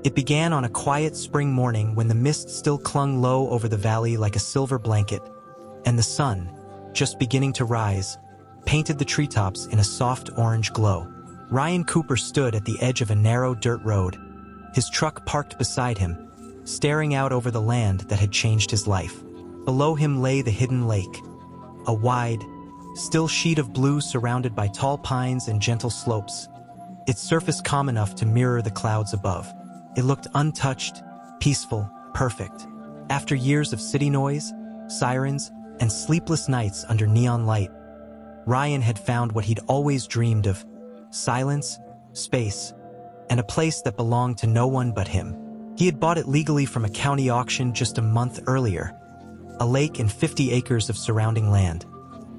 It began on a quiet spring morning when the mist still clung low over the valley like a silver blanket, and the sun, just beginning to rise, painted the treetops in a soft orange glow. Ryan Cooper stood at the edge of a narrow dirt road, his truck parked beside him, staring out over the land that had changed his life. Below him lay the hidden lake, a wide, still sheet of blue surrounded by tall pines and gentle slopes, its surface calm enough to mirror the clouds above. It looked untouched, peaceful, perfect. After years of city noise, sirens, and sleepless nights under neon light, Ryan had found what he'd always dreamed of: silence, space, and a place that belonged to no one but him. He had bought it legally from a county auction just a month earlier, a lake and 50 acres of surrounding land,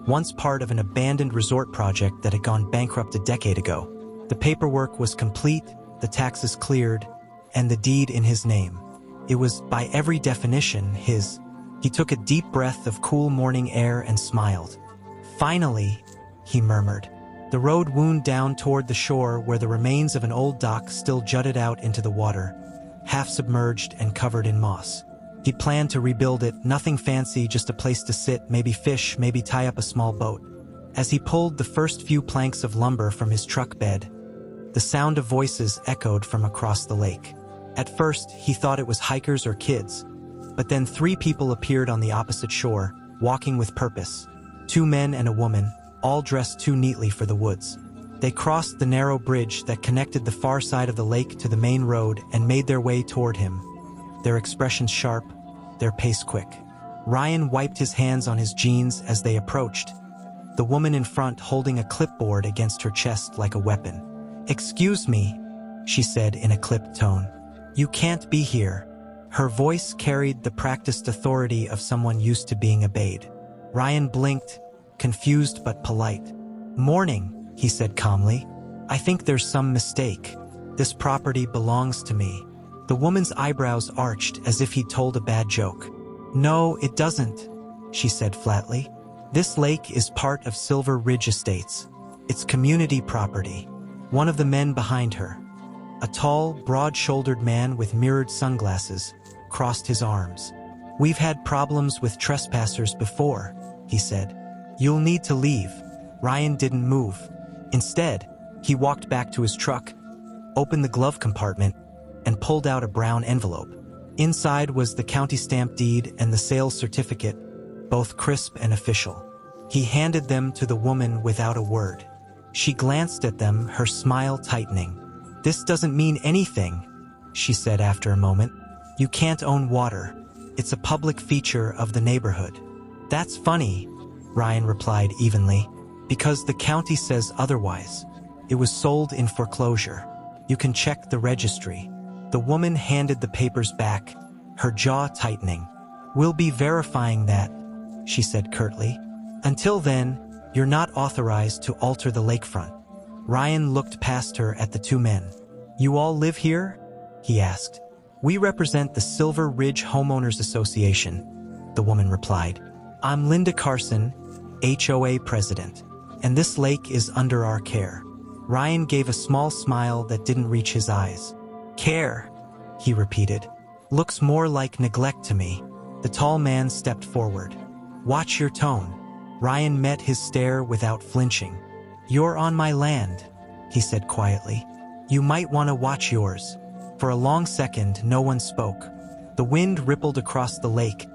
once part of an abandoned resort project that had gone bankrupt a decade ago. The paperwork was complete, the taxes cleared, and the deed in his name. It was, by every definition, his. He took a deep breath of cool morning air and smiled. "Finally," he murmured. The road wound down toward the shore where the remains of an old dock still jutted out into the water, half submerged and covered in moss. He planned to rebuild it, nothing fancy, just a place to sit, maybe fish, maybe tie up a small boat. As he pulled the first few planks of lumber from his truck bed, the sound of voices echoed from across the lake. At first, he thought it was hikers or kids, but then 3 people appeared on the opposite shore, walking with purpose. 2 men and a woman, all dressed too neatly for the woods. They crossed the narrow bridge that connected the far side of the lake to the main road and made their way toward him, their expressions sharp, their pace quick. Ryan wiped his hands on his jeans as they approached, the woman in front holding a clipboard against her chest like a weapon. "Excuse me," she said in a clipped tone. "You can't be here." Her voice carried the practiced authority of someone used to being obeyed. Ryan blinked, confused but polite. "Morning," he said calmly. "I think there's some mistake. This property belongs to me." The woman's eyebrows arched as if he'd told a bad joke. "No, it doesn't," she said flatly. "This lake is part of Silver Ridge Estates. It's community property." One of the men behind her, a tall, broad-shouldered man with mirrored sunglasses, crossed his arms. "We've had problems with trespassers before," he said. "You'll need to leave." Ryan didn't move. Instead, he walked back to his truck, opened the glove compartment, and pulled out a brown envelope. Inside was the county stamp deed and the sales certificate, both crisp and official. He handed them to the woman without a word. She glanced at them, her smile tightening. "This doesn't mean anything," she said after a moment. "You can't own water. It's a public feature of the neighborhood." "That's funny," Ryan replied evenly, "because the county says otherwise. It was sold in foreclosure. You can check the registry." The woman handed the papers back, her jaw tightening. "We'll be verifying that," she said curtly. "Until then, you're not authorized to alter the lakefront." Ryan looked past her at the 2 men. "You all live here?" he asked. "We represent the Silver Ridge Homeowners Association," the woman replied. "I'm Linda Carson, HOA president, and this lake is under our care." Ryan gave a small smile that didn't reach his eyes. "Care," he repeated. "Looks more like neglect to me." The tall man stepped forward. "Watch your tone." Ryan met his stare without flinching. "You're on my land," he said quietly. "You might want to watch yours." For a long second, no one spoke. The wind rippled across the lake,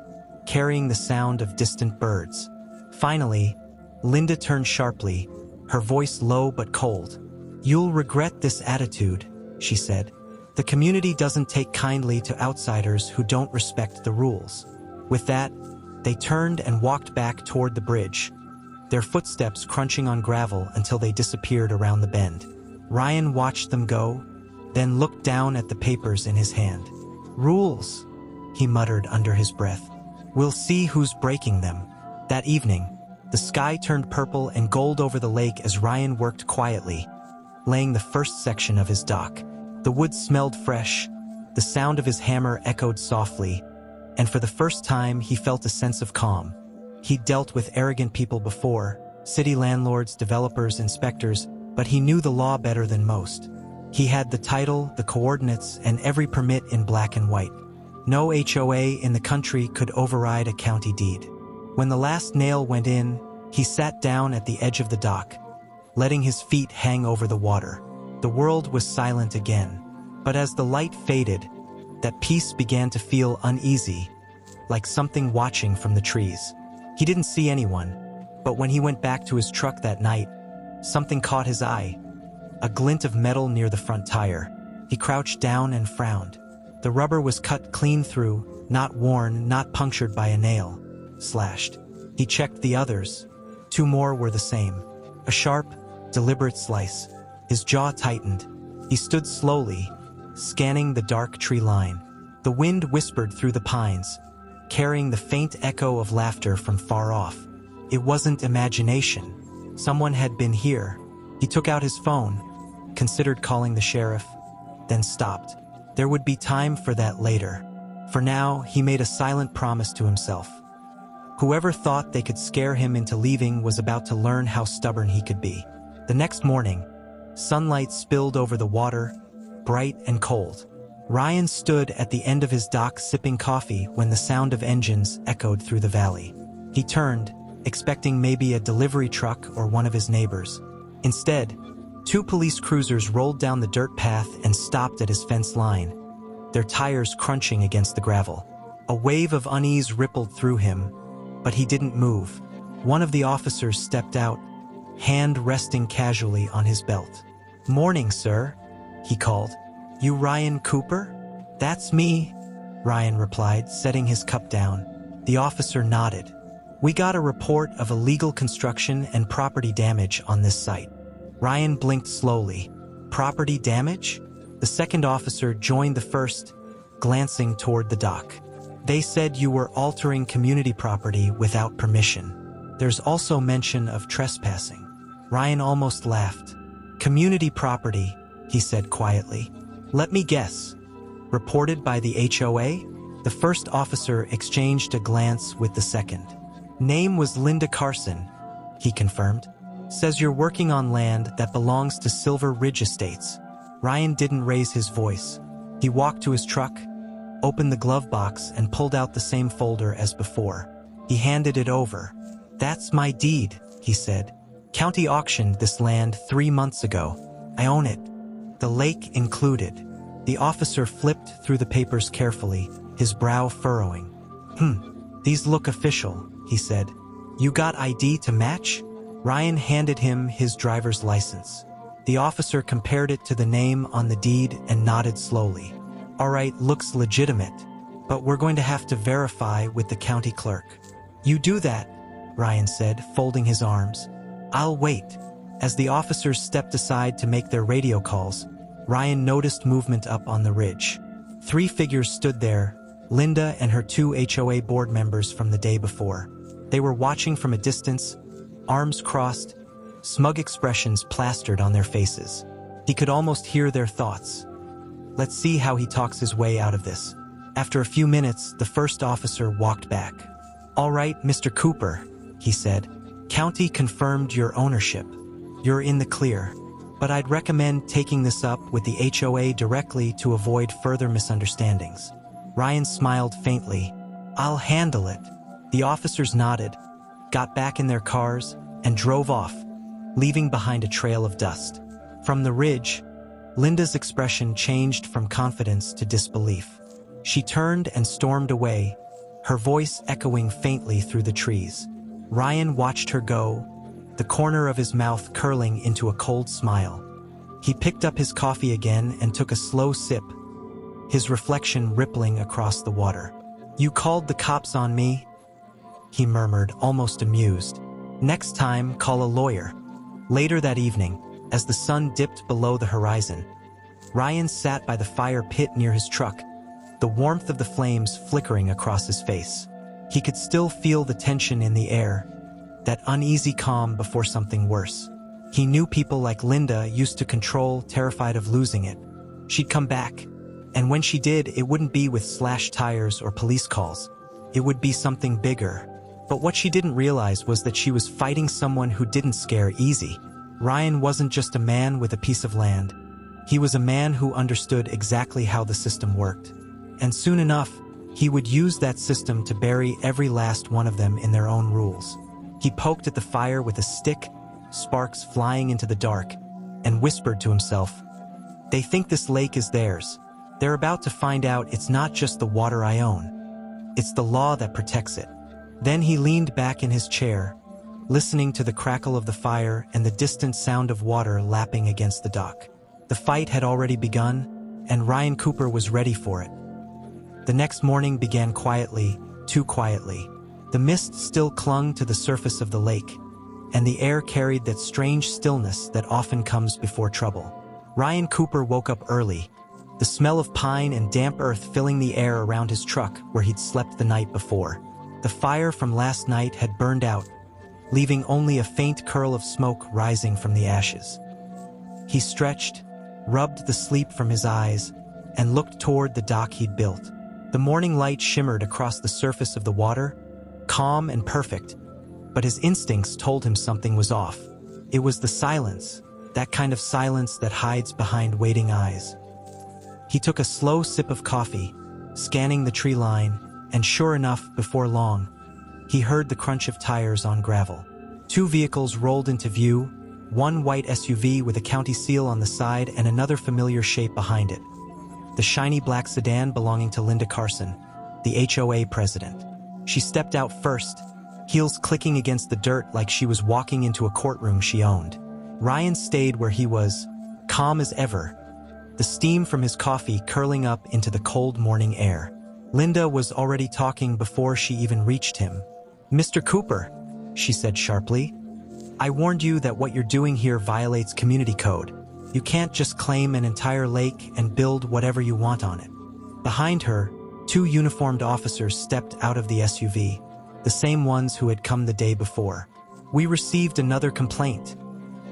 carrying the sound of distant birds. Finally, Linda turned sharply, her voice low but cold. "You'll regret this attitude," she said. "The community doesn't take kindly to outsiders who don't respect the rules." With that, they turned and walked back toward the bridge, their footsteps crunching on gravel until they disappeared around the bend. Ryan watched them go, then looked down at the papers in his hand. "Rules," he muttered under his breath. "We'll see who's breaking them." That evening, the sky turned purple and gold over the lake as Ryan worked quietly, laying the first section of his dock. The wood smelled fresh, the sound of his hammer echoed softly, and for the first time he felt a sense of calm. He'd dealt with arrogant people before, city landlords, developers, inspectors, but he knew the law better than most. He had the title, the coordinates, and every permit in black and white. No HOA in the country could override a county deed. When the last nail went in, he sat down at the edge of the dock, letting his feet hang over the water. The world was silent again, but as the light faded, that peace began to feel uneasy, like something watching from the trees. He didn't see anyone, but when he went back to his truck that night, something caught his eye. A glint of metal near the front tire. He crouched down and frowned. The rubber was cut clean through, not worn, not punctured by a nail. Slashed. He checked the others. 2 more were the same. A sharp, deliberate slice. His jaw tightened. He stood slowly, scanning the dark tree line. The wind whispered through the pines, carrying the faint echo of laughter from far off. It wasn't imagination. Someone had been here. He took out his phone, considered calling the sheriff, then stopped. There would be time for that later. For now, he made a silent promise to himself. Whoever thought they could scare him into leaving was about to learn how stubborn he could be. The next morning, sunlight spilled over the water, bright and cold. Ryan stood at the end of his dock sipping coffee when the sound of engines echoed through the valley. He turned, expecting maybe a delivery truck or one of his neighbors. Instead, 2 police cruisers rolled down the dirt path and stopped at his fence line, their tires crunching against the gravel. A wave of unease rippled through him, but he didn't move. One of the officers stepped out, hand resting casually on his belt. "Morning, sir," he called. "You Ryan Cooper?" "That's me," Ryan replied, setting his cup down. The officer nodded. "We got a report of illegal construction and property damage on this site." Ryan blinked slowly. "Property damage?" The second officer joined the first, glancing toward the dock. "They said you were altering community property without permission. There's also mention of trespassing." Ryan almost laughed. "Community property," he said quietly. "Let me guess. Reported by the HOA?" The first officer exchanged a glance with the second. "Name was Linda Carson," he confirmed. "Says you're working on land that belongs to Silver Ridge Estates." Ryan didn't raise his voice. He walked to his truck, opened the glove box, and pulled out the same folder as before. He handed it over. "That's my deed," he said. "County auctioned this land 3 months ago. I own it. The lake included." The officer flipped through the papers carefully, his brow furrowing. These look official," he said. "You got ID to match?" Ryan handed him his driver's license. The officer compared it to the name on the deed and nodded slowly. "All right, looks legitimate, but we're going to have to verify with the county clerk." "You do that," Ryan said, folding his arms. "I'll wait." As the officers stepped aside to make their radio calls, Ryan noticed movement up on the ridge. 3 figures stood there, Linda and her 2 HOA board members from the day before. They were watching from a distance, arms crossed, smug expressions plastered on their faces. He could almost hear their thoughts. "Let's see how he talks his way out of this." After a few minutes, the first officer walked back. "All right, Mr. Cooper," he said. "County confirmed your ownership. You're in the clear. But I'd recommend taking this up with the HOA directly to avoid further misunderstandings." Ryan smiled faintly. "I'll handle it." The officers nodded, got back in their cars, and drove off, leaving behind a trail of dust. From the ridge, Linda's expression changed from confidence to disbelief. She turned and stormed away, her voice echoing faintly through the trees. Ryan watched her go, the corner of his mouth curling into a cold smile. He picked up his coffee again and took a slow sip, his reflection rippling across the water. "You called the cops on me?" he murmured, almost amused. "Next time, call a lawyer." Later that evening, as the sun dipped below the horizon, Ryan sat by the fire pit near his truck, the warmth of the flames flickering across his face. He could still feel the tension in the air, that uneasy calm before something worse. He knew people like Linda used to control, terrified of losing it. She'd come back, and when she did, it wouldn't be with slashed tires or police calls. It would be something bigger. But what she didn't realize was that she was fighting someone who didn't scare easy. Ryan wasn't just a man with a piece of land. He was a man who understood exactly how the system worked. And soon enough, he would use that system to bury every last one of them in their own rules. He poked at the fire with a stick, sparks flying into the dark, and whispered to himself, "They think this lake is theirs. They're about to find out it's not just the water I own. It's the law that protects it." Then he leaned back in his chair, listening to the crackle of the fire and the distant sound of water lapping against the dock. The fight had already begun, and Ryan Cooper was ready for it. The next morning began quietly, too quietly. The mist still clung to the surface of the lake, and the air carried that strange stillness that often comes before trouble. Ryan Cooper woke up early, the smell of pine and damp earth filling the air around his truck where he'd slept the night before. The fire from last night had burned out, leaving only a faint curl of smoke rising from the ashes. He stretched, rubbed the sleep from his eyes, and looked toward the dock he'd built. The morning light shimmered across the surface of the water, calm and perfect, but his instincts told him something was off. It was the silence, that kind of silence that hides behind waiting eyes. He took a slow sip of coffee, scanning the tree line, and sure enough, before long, he heard the crunch of tires on gravel. Two vehicles rolled into view, one white SUV with a county seal on the side and another familiar shape behind it. The shiny black sedan belonging to Linda Carson, the HOA president. She stepped out first, heels clicking against the dirt like she was walking into a courtroom she owned. Ryan stayed where he was, calm as ever, the steam from his coffee curling up into the cold morning air. Linda was already talking before she even reached him. "Mr. Cooper," she said sharply, "I warned you that what you're doing here violates community code. You can't just claim an entire lake and build whatever you want on it." Behind her, two uniformed officers stepped out of the SUV, the same ones who had come the day before. "We received another complaint,"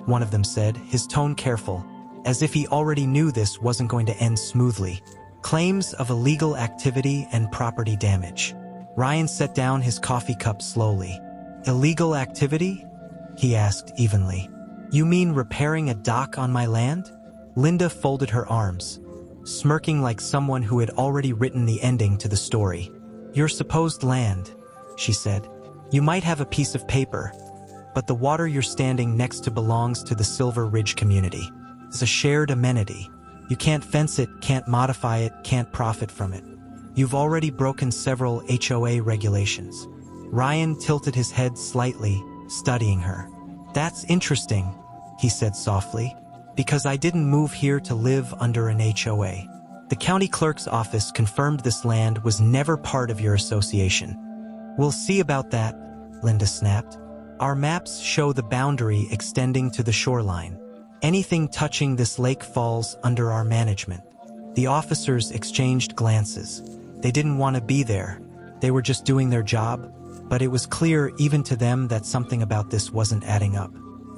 one of them said, his tone careful, as if he already knew this wasn't going to end smoothly. "Claims of illegal activity and property damage." Ryan set down his coffee cup slowly. "Illegal activity?" he asked evenly. "You mean repairing a dock on my land?" Linda folded her arms, smirking like someone who had already written the ending to the story. "Your supposed land," she said. "You might have a piece of paper, but the water you're standing next to belongs to the Silver Ridge community. It's a shared amenity. You can't fence it, can't modify it, can't profit from it. You've already broken several HOA regulations." Ryan tilted his head slightly, studying her. "That's interesting," he said softly, "because I didn't move here to live under an HOA. The county clerk's office confirmed this land was never part of your association." "We'll see about that," Linda snapped. "Our maps show the boundary extending to the shoreline. Anything touching this lake falls under our management." The officers exchanged glances. They didn't want to be there. They were just doing their job, but it was clear even to them that something about this wasn't adding up.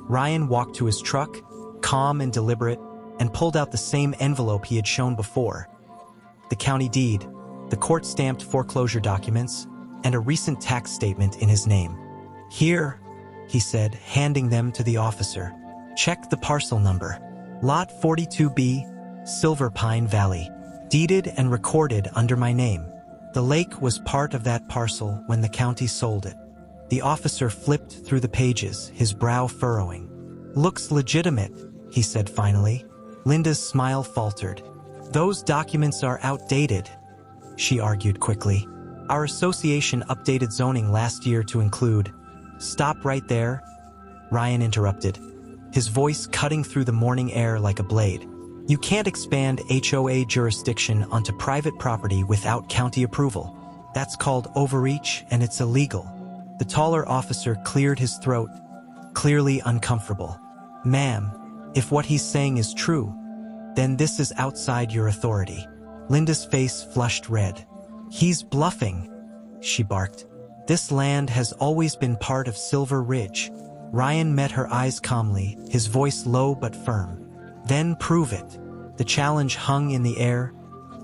Ryan walked to his truck, calm and deliberate, and pulled out the same envelope he had shown before. The county deed, the court-stamped foreclosure documents, and a recent tax statement in his name. "Here," he said, handing them to the officer. "Check the parcel number. Lot 42B, Silver Pine Valley. Deeded and recorded under my name. The lake was part of that parcel when the county sold it." The officer flipped through the pages, his brow furrowing. "Looks legitimate," he said finally. Linda's smile faltered. "Those documents are outdated," she argued quickly. "Our association updated zoning last year to include—" "Stop right there," Ryan interrupted, his voice cutting through the morning air like a blade. "You can't expand HOA jurisdiction onto private property without county approval. That's called overreach, and it's illegal." The taller officer cleared his throat, clearly uncomfortable. "Ma'am, if what he's saying is true, then this is outside your authority." Linda's face flushed red. "He's bluffing," she barked. "This land has always been part of Silver Ridge." Ryan met her eyes calmly, his voice low but firm. "Then prove it." The challenge hung in the air,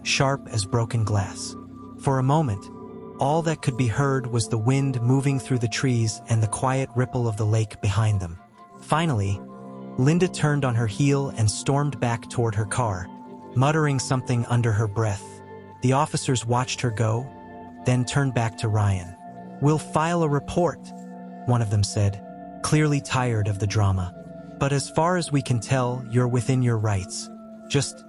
sharp as broken glass. For a moment, all that could be heard was the wind moving through the trees and the quiet ripple of the lake behind them. Finally, Linda turned on her heel and stormed back toward her car, muttering something under her breath. The officers watched her go, then turned back to Ryan. "We'll file a report," one of them said, clearly tired of the drama. "But as far as we can tell, you're within your rights. Just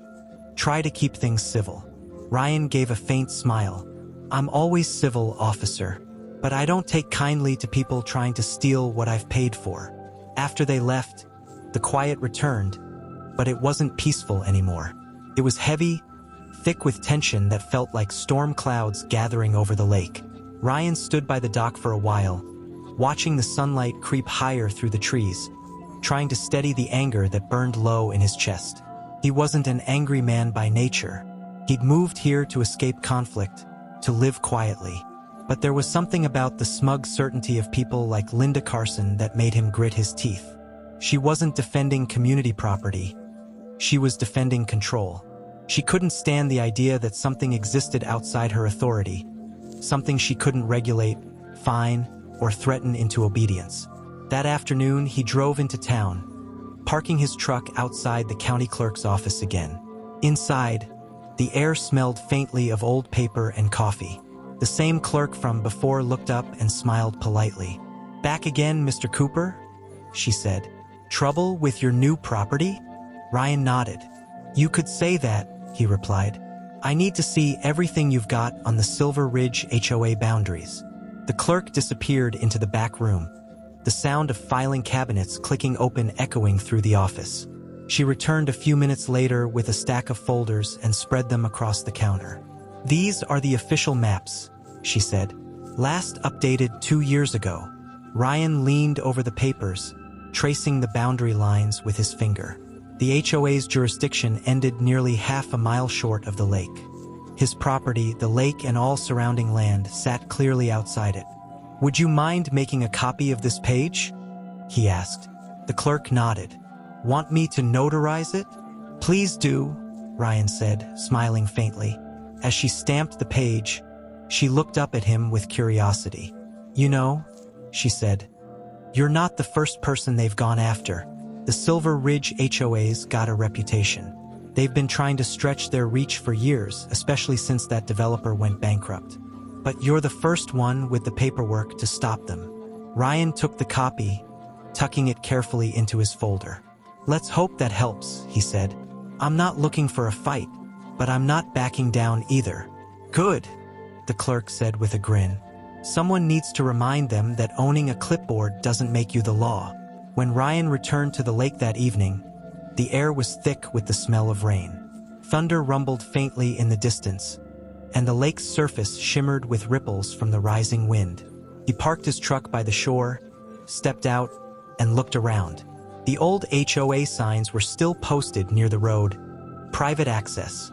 try to keep things civil." Ryan gave a faint smile. "I'm always civil, officer. But I don't take kindly to people trying to steal what I've paid for." After they left, the quiet returned, but it wasn't peaceful anymore. It was heavy, thick with tension that felt like storm clouds gathering over the lake. Ryan stood by the dock for a while, watching the sunlight creep higher through the trees, trying to steady the anger that burned low in his chest. He wasn't an angry man by nature. He'd moved here to escape conflict, to live quietly. But there was something about the smug certainty of people like Linda Carson that made him grit his teeth. She wasn't defending community property. She was defending control. She couldn't stand the idea that something existed outside her authority, something she couldn't regulate, fine, or threaten into obedience. That afternoon, he drove into town, parking his truck outside the county clerk's office again. Inside, the air smelled faintly of old paper and coffee. The same clerk from before looked up and smiled politely. "Back again, Mr. Cooper?" she said. "Trouble with your new property?" Ryan nodded. "You could say that," he replied. "I need to see everything you've got on the Silver Ridge HOA boundaries." The clerk disappeared into the back room, the sound of filing cabinets clicking open echoing through the office. She returned a few minutes later with a stack of folders and spread them across the counter. "These are the official maps," she said. "Last updated 2 years ago." Ryan leaned over the papers, tracing the boundary lines with his finger. The HOA's jurisdiction ended nearly half a mile short of the lake. His property, the lake and all surrounding land, sat clearly outside it. "Would you mind making a copy of this page?" he asked. The clerk nodded. "Want me to notarize it?" "Please do," Ryan said, smiling faintly. As she stamped the page, she looked up at him with curiosity. "You know," she said, "you're not the first person they've gone after. The Silver Ridge HOA's got a reputation. They've been trying to stretch their reach for years, especially since that developer went bankrupt. But you're the first one with the paperwork to stop them." Ryan took the copy, tucking it carefully into his folder. "Let's hope that helps," he said. "I'm not looking for a fight, but I'm not backing down either." "Good," the clerk said with a grin. "Someone needs to remind them that owning a clipboard doesn't make you the law." When Ryan returned to the lake that evening, the air was thick with the smell of rain. Thunder rumbled faintly in the distance, and the lake's surface shimmered with ripples from the rising wind. He parked his truck by the shore, stepped out, and looked around. The old HOA signs were still posted near the road. "Private access.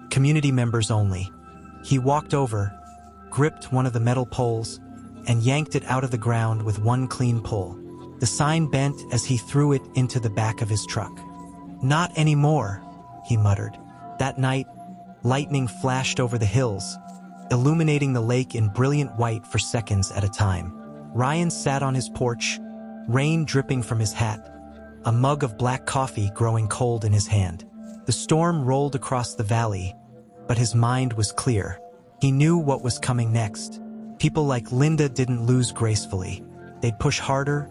Community members only." He walked over, gripped one of the metal poles, and yanked it out of the ground with one clean pull. The sign bent as he threw it into the back of his truck. "Not anymore," he muttered. That night, lightning flashed over the hills, illuminating the lake in brilliant white for seconds at a time. Ryan sat on his porch, rain dripping from his hat, a mug of black coffee growing cold in his hand. The storm rolled across the valley, but his mind was clear. He knew what was coming next. People like Linda didn't lose gracefully. They'd push harder,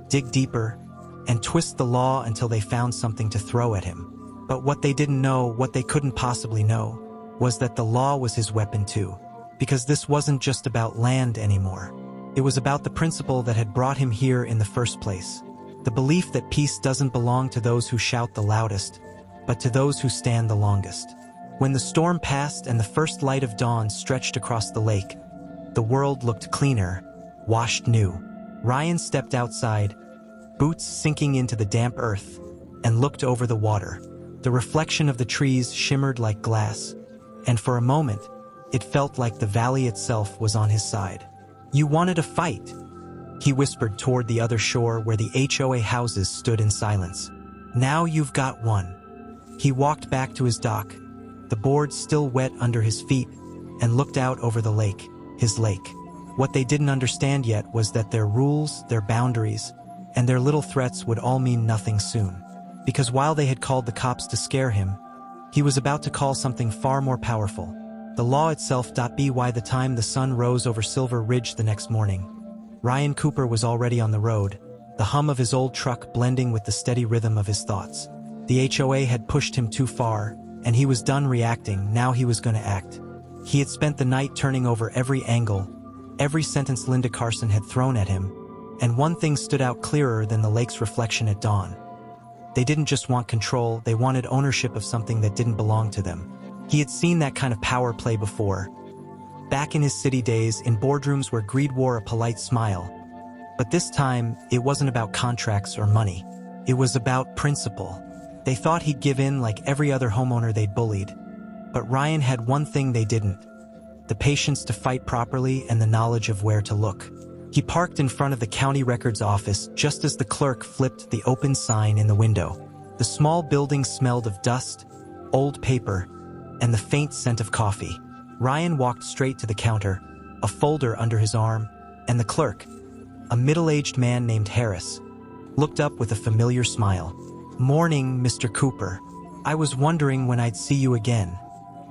dig deeper, and twist the law until they found something to throw at him. But what they didn't know, what they couldn't possibly know, was that the law was his weapon too. Because this wasn't just about land anymore. It was about the principle that had brought him here in the first place. The belief that peace doesn't belong to those who shout the loudest, but to those who stand the longest. When the storm passed and the first light of dawn stretched across the lake, the world looked cleaner, washed new. Ryan stepped outside, boots sinking into the damp earth, and looked over the water. The reflection of the trees shimmered like glass, and for a moment, it felt like the valley itself was on his side. "You wanted a fight," he whispered toward the other shore where the HOA houses stood in silence. "Now you've got one." He walked back to his dock, the boards still wet under his feet, and looked out over the lake, his lake. What they didn't understand yet was that their rules, their boundaries, and their little threats would all mean nothing soon. because while they had called the cops to scare him, he was about to call something far more powerful. The law itself. By the time the sun rose over Silver Ridge the next morning, Ryan Cooper was already on the road, the hum of his old truck blending with the steady rhythm of his thoughts. The HOA had pushed him too far, and he was done reacting. Now he was going to act. He had spent the night turning over every angle, every sentence Linda Carson had thrown at him, and one thing stood out clearer than the lake's reflection at dawn. They didn't just want control, they wanted ownership of something that didn't belong to them. He had seen that kind of power play before, back in his city days, in boardrooms where greed wore a polite smile. But this time, it wasn't about contracts or money. It was about principle. They thought he'd give in like every other homeowner they'd bullied. But Ryan had one thing they didn't: the patience to fight properly and the knowledge of where to look. He parked in front of the county records office just as the clerk flipped the open sign in the window. The small building smelled of dust, old paper, and the faint scent of coffee. Ryan walked straight to the counter, a folder under his arm, and the clerk, a middle-aged man named Harris, looked up with a familiar smile. "Morning, Mr. Cooper. I was wondering when I'd see you again,"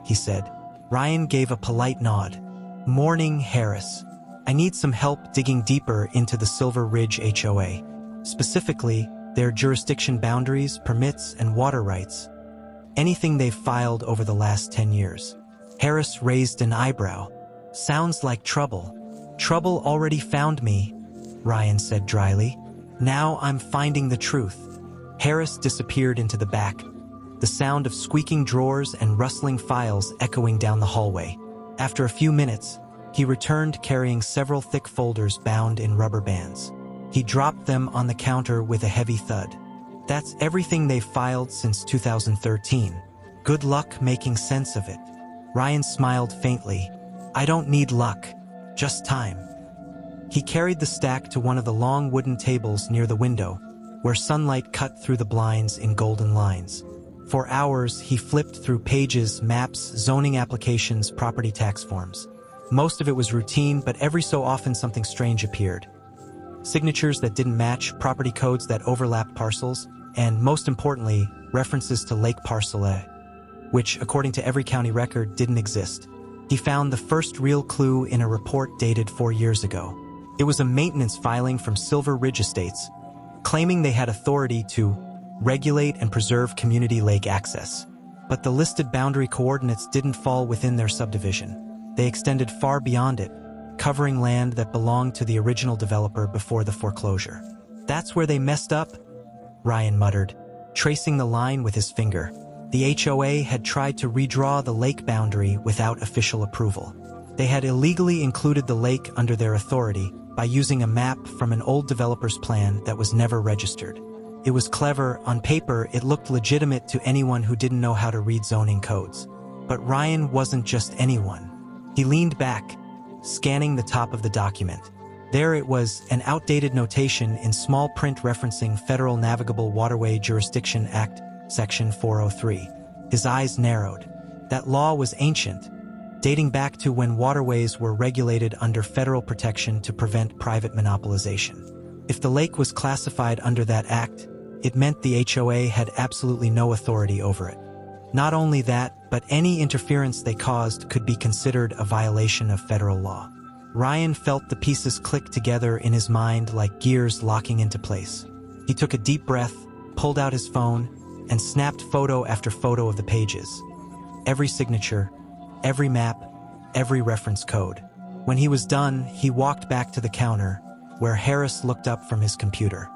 he said. Ryan gave a polite nod. "Morning, Harris. I need some help digging deeper into the Silver Ridge HOA. Specifically, their jurisdiction boundaries, permits, and water rights. Anything they've filed over the last 10 years. Harris raised an eyebrow. "Sounds like trouble." "Trouble already found me," Ryan said dryly. "Now I'm finding the truth." Harris disappeared into the back, the sound of squeaking drawers and rustling files echoing down the hallway. After a few minutes, he returned carrying several thick folders bound in rubber bands. He dropped them on the counter with a heavy thud. "That's everything they've filed since 2013. Good luck making sense of it." Ryan smiled faintly. "I don't need luck, just time." He carried the stack to one of the long wooden tables near the window, where sunlight cut through the blinds in golden lines. For hours, he flipped through pages, maps, zoning applications, property tax forms. Most of it was routine, but every so often something strange appeared. Signatures that didn't match, property codes that overlapped parcels, and most importantly, references to Lake Parcel A, which, according to every county record, didn't exist. He found the first real clue in a report dated 4 years ago. It was a maintenance filing from Silver Ridge Estates, claiming they had authority to regulate and preserve community lake access. But the listed boundary coordinates didn't fall within their subdivision. They extended far beyond it, covering land that belonged to the original developer before the foreclosure. "That's where they messed up," Ryan muttered, tracing the line with his finger. The HOA had tried to redraw the lake boundary without official approval. They had illegally included the lake under their authority by using a map from an old developer's plan that was never registered. It was clever. On paper, it looked legitimate to anyone who didn't know how to read zoning codes. But Ryan wasn't just anyone. He leaned back, scanning the top of the document. There it was, an outdated notation in small print referencing Federal Navigable Waterway Jurisdiction Act, Section 403. His eyes narrowed. That law was ancient, dating back to when waterways were regulated under federal protection to prevent private monopolization. If the lake was classified under that act, it meant the HOA had absolutely no authority over it. Not only that, but any interference they caused could be considered a violation of federal law. Ryan felt the pieces click together in his mind like gears locking into place. He took a deep breath, pulled out his phone, and snapped photo after photo of the pages. Every signature, every map, every reference code. When he was done, he walked back to the counter, where Harris looked up from his computer.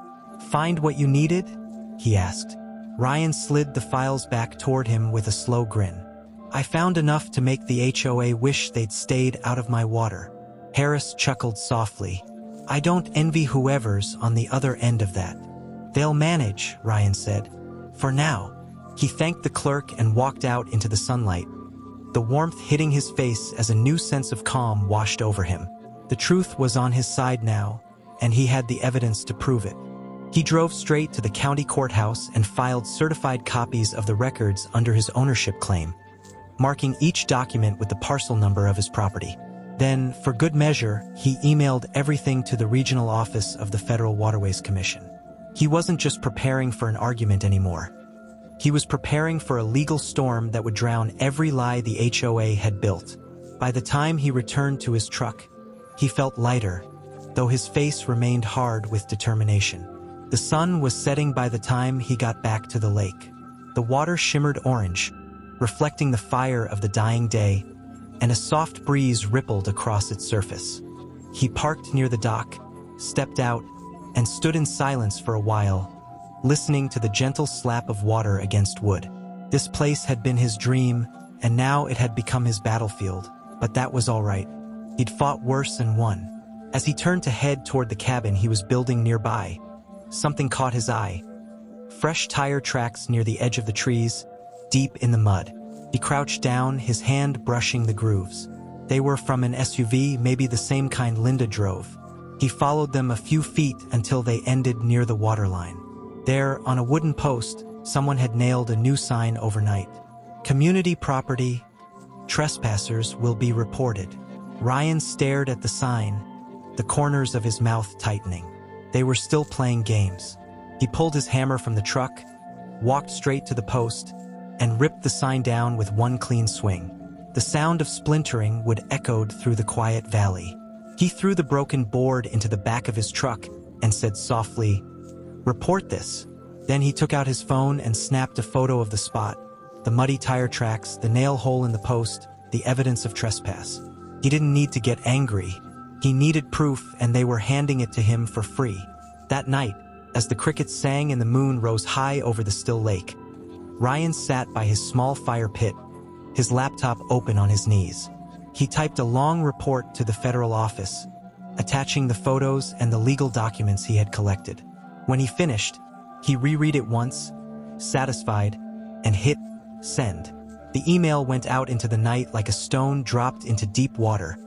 "Find what you needed?" he asked. Ryan slid the files back toward him with a slow grin. "I found enough to make the HOA wish they'd stayed out of my water." Harris chuckled softly. "I don't envy whoever's on the other end of that." "They'll manage," Ryan said. "For now." He thanked the clerk and walked out into the sunlight, the warmth hitting his face as a new sense of calm washed over him. The truth was on his side now, and he had the evidence to prove it. He drove straight to the county courthouse and filed certified copies of the records under his ownership claim, marking each document with the parcel number of his property. Then, for good measure, he emailed everything to the regional office of the Federal Waterways Commission. He wasn't just preparing for an argument anymore. He was preparing for a legal storm that would drown every lie the HOA had built. By the time he returned to his truck, he felt lighter, though his face remained hard with determination. The sun was setting by the time he got back to the lake. The water shimmered orange, reflecting the fire of the dying day, and a soft breeze rippled across its surface. He parked near the dock, stepped out, and stood in silence for a while, listening to the gentle slap of water against wood. This place had been his dream, and now it had become his battlefield, but that was all right. He'd fought worse and won. As he turned to head toward the cabin he was building nearby, something caught his eye. Fresh tire tracks near the edge of the trees, deep in the mud. He crouched down, his hand brushing the grooves. They were from an SUV, maybe the same kind Linda drove. He followed them a few feet until they ended near the waterline. There, on a wooden post, someone had nailed a new sign overnight. Community property, trespassers will be reported. Ryan stared at the sign, the corners of his mouth tightening. They were still playing games. He pulled his hammer from the truck, walked straight to the post, and ripped the sign down with one clean swing. The sound of splintering would echoed through the quiet valley. He threw the broken board into the back of his truck and said softly, "Report this." Then he took out his phone and snapped a photo of the spot, the muddy tire tracks, the nail hole in the post, the evidence of trespass. He didn't need to get angry. He needed proof, and they were handing it to him for free. That night, as the crickets sang and the moon rose high over the still lake, Ryan sat by his small fire pit, his laptop open on his knees. He typed a long report to the federal office, attaching the photos and the legal documents he had collected. When he finished, he reread it once, satisfied, and hit send. The email went out into the night like a stone dropped into deep water,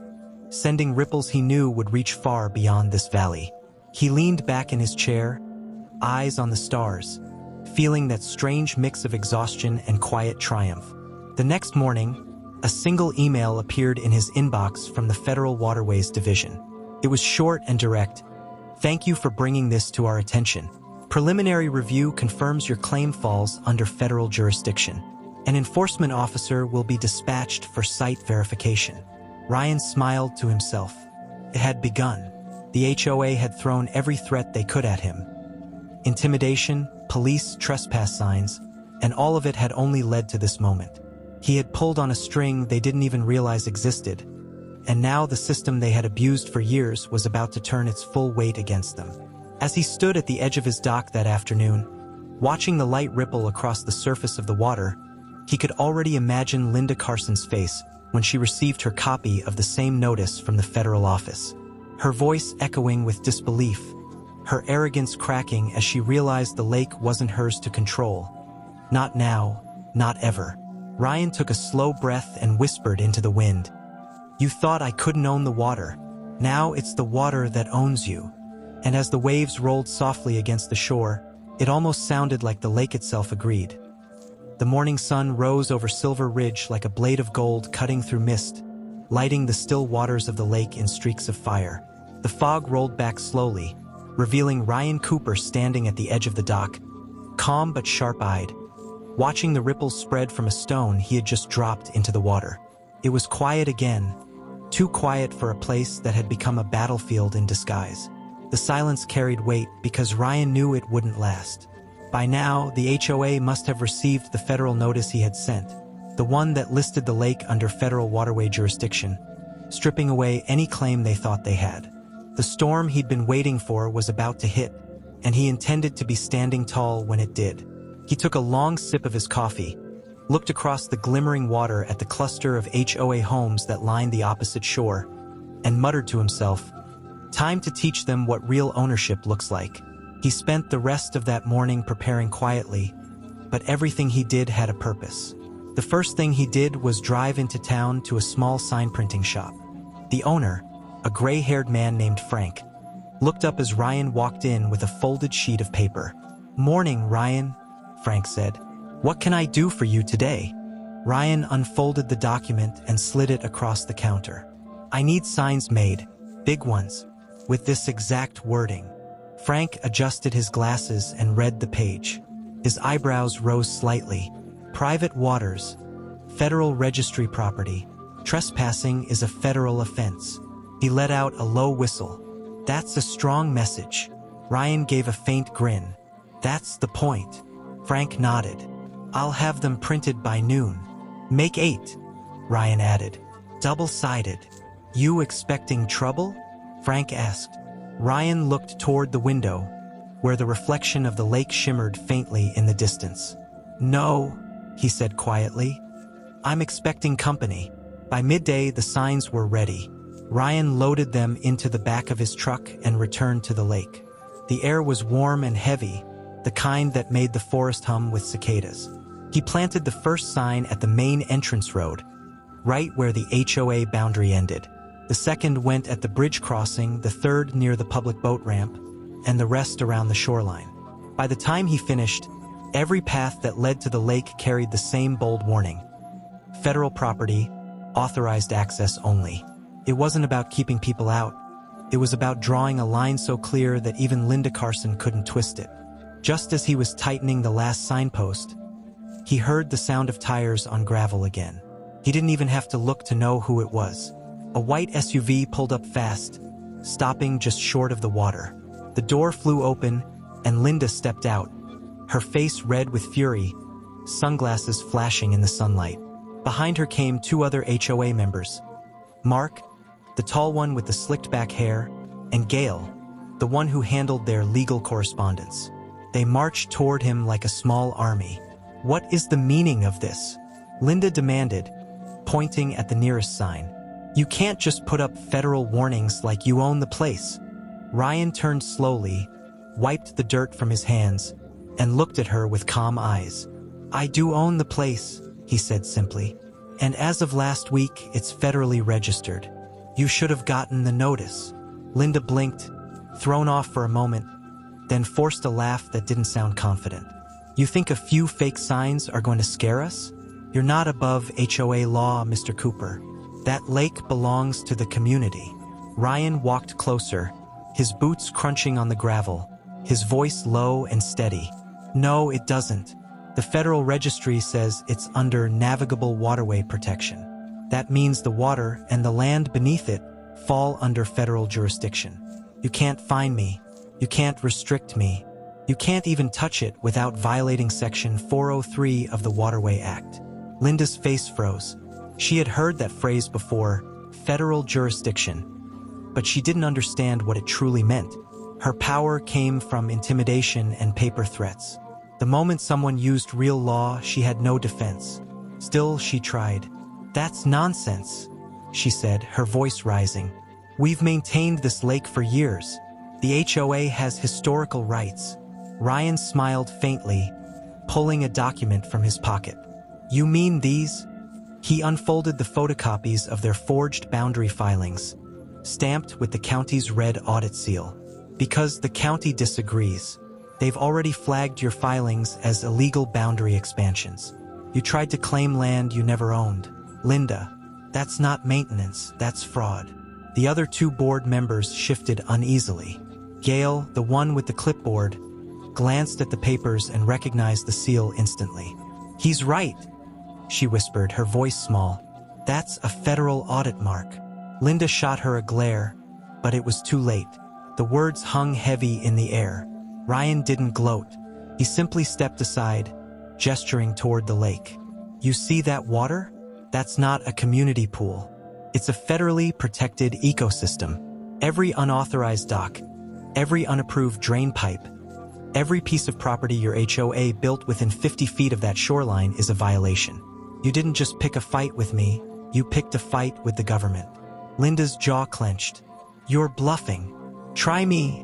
sending ripples he knew would reach far beyond this valley. He leaned back in his chair, eyes on the stars, feeling that strange mix of exhaustion and quiet triumph. The next morning, a single email appeared in his inbox from the Federal Waterways Division. It was short and direct. "Thank you for bringing this to our attention. Preliminary review confirms your claim falls under federal jurisdiction. An enforcement officer will be dispatched for site verification." Ryan smiled to himself. It had begun. The HOA had thrown every threat they could at him. Intimidation, police trespass signs, and all of it had only led to this moment. He had pulled on a string they didn't even realize existed, and now the system they had abused for years was about to turn its full weight against them. As he stood at the edge of his dock that afternoon, watching the light ripple across the surface of the water, he could already imagine Linda Carson's face when she received her copy of the same notice from the federal office. Her voice echoing with disbelief, her arrogance cracking as she realized the lake wasn't hers to control. Not now, not ever. Ryan took a slow breath and whispered into the wind, "You thought I couldn't own the water. Now it's the water that owns you." And as the waves rolled softly against the shore, it almost sounded like the lake itself agreed. The morning sun rose over Silver Ridge like a blade of gold cutting through mist, lighting the still waters of the lake in streaks of fire. The fog rolled back slowly, revealing Ryan Cooper standing at the edge of the dock, calm but sharp-eyed, watching the ripples spread from a stone he had just dropped into the water. It was quiet again, too quiet for a place that had become a battlefield in disguise. The silence carried weight because Ryan knew it wouldn't last. By now, the HOA must have received the federal notice he had sent, the one that listed the lake under federal waterway jurisdiction, stripping away any claim they thought they had. The storm he'd been waiting for was about to hit, and he intended to be standing tall when it did. He took a long sip of his coffee, looked across the glimmering water at the cluster of HOA homes that lined the opposite shore, and muttered to himself, "Time to teach them what real ownership looks like." He spent the rest of that morning preparing quietly, but everything he did had a purpose. The first thing he did was drive into town to a small sign printing shop. The owner, a gray-haired man named Frank, looked up as Ryan walked in with a folded sheet of paper. "Morning, Ryan," Frank said. "What can I do for you today?" Ryan unfolded the document and slid it across the counter. "I need signs made, big ones, with this exact wording." Frank adjusted his glasses and read the page. His eyebrows rose slightly. Private waters. Federal registry property. Trespassing is a federal offense. He let out a low whistle. That's a strong message. Ryan gave a faint grin. That's the point. Frank nodded. I'll have them printed by noon. Make 8, Ryan added. Double-sided. You expecting trouble? Frank asked. Ryan looked toward the window, where the reflection of the lake shimmered faintly in the distance. No, he said quietly. I'm expecting company. By midday, the signs were ready. Ryan loaded them into the back of his truck and returned to the lake. The air was warm and heavy, the kind that made the forest hum with cicadas. He planted the first sign at the main entrance road, right where the HOA boundary ended. The second went at the bridge crossing, the third near the public boat ramp, and the rest around the shoreline. By the time he finished, every path that led to the lake carried the same bold warning. Federal property, authorized access only. It wasn't about keeping people out. It was about drawing a line so clear that even Linda Carson couldn't twist it. Just as he was tightening the last signpost, he heard the sound of tires on gravel again. He didn't even have to look to know who it was. A white SUV pulled up fast, stopping just short of the water. The door flew open, and Linda stepped out, her face red with fury, sunglasses flashing in the sunlight. Behind her came 2 other HOA members. Mark, the tall one with the slicked-back hair, and Gail, the one who handled their legal correspondence. They marched toward him like a small army. What is the meaning of this? Linda demanded, pointing at the nearest sign. You can't just put up federal warnings like you own the place. Ryan turned slowly, wiped the dirt from his hands, and looked at her with calm eyes. I do own the place, he said simply. And as of last week, it's federally registered. You should have gotten the notice. Linda blinked, thrown off for a moment, then forced a laugh that didn't sound confident. You think a few fake signs are going to scare us? You're not above HOA law, Mr. Cooper. That lake belongs to the community. Ryan walked closer, his boots crunching on the gravel, his voice low and steady. No, it doesn't. The federal registry says it's under navigable waterway protection. That means the water and the land beneath it fall under federal jurisdiction. You can't fine me. You can't restrict me. You can't even touch it without violating Section 403 of the Waterway Act. Linda's face froze. She had heard that phrase before, federal jurisdiction, but she didn't understand what it truly meant. Her power came from intimidation and paper threats. The moment someone used real law, she had no defense. Still, she tried. That's nonsense, she said, her voice rising. We've maintained this lake for years. The HOA has historical rights. Ryan smiled faintly, pulling a document from his pocket. You mean these? He unfolded the photocopies of their forged boundary filings, stamped with the county's red audit seal. Because the county disagrees, they've already flagged your filings as illegal boundary expansions. You tried to claim land you never owned. Linda, that's not maintenance, that's fraud. The other 2 board members shifted uneasily. Gail, the one with the clipboard, glanced at the papers and recognized the seal instantly. He's right, she whispered, her voice small. That's a federal audit mark. Linda shot her a glare, but it was too late. The words hung heavy in the air. Ryan didn't gloat. He simply stepped aside, gesturing toward the lake. You see that water? That's not a community pool. It's a federally protected ecosystem. Every unauthorized dock, every unapproved drain pipe, every piece of property your HOA built within 50 feet of that shoreline is a violation. You didn't just pick a fight with me, you picked a fight with the government. Linda's jaw clenched. You're bluffing. Try me,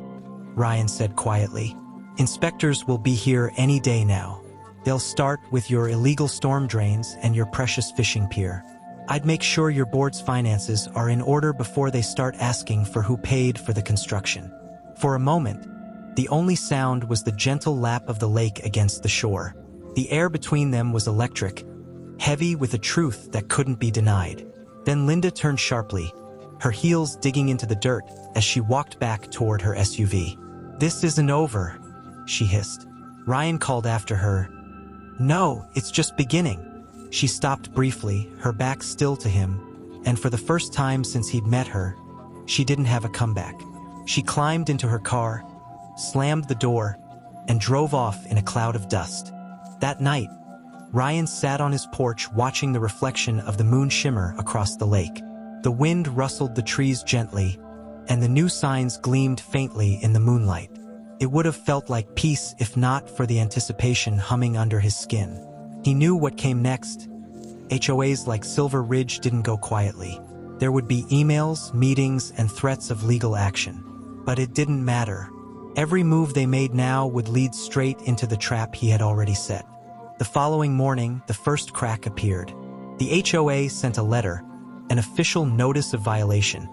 Ryan said quietly. Inspectors will be here any day now. They'll start with your illegal storm drains and your precious fishing pier. I'd make sure your board's finances are in order before they start asking for who paid for the construction. For a moment, the only sound was the gentle lap of the lake against the shore. The air between them was electric, heavy with a truth that couldn't be denied. Then Linda turned sharply, her heels digging into the dirt as she walked back toward her SUV. "This isn't over," she hissed. Ryan called after her, "No, it's just beginning." She stopped briefly, her back still to him, and for the first time since he'd met her, she didn't have a comeback. She climbed into her car, slammed the door, and drove off in a cloud of dust. That night, Ryan sat on his porch watching the reflection of the moon shimmer across the lake. The wind rustled the trees gently, and the new signs gleamed faintly in the moonlight. It would have felt like peace if not for the anticipation humming under his skin. He knew what came next. HOAs like Silver Ridge didn't go quietly. There would be emails, meetings, and threats of legal action. But it didn't matter. Every move they made now would lead straight into the trap he had already set. The following morning, the first crack appeared. The HOA sent a letter, an official notice of violation,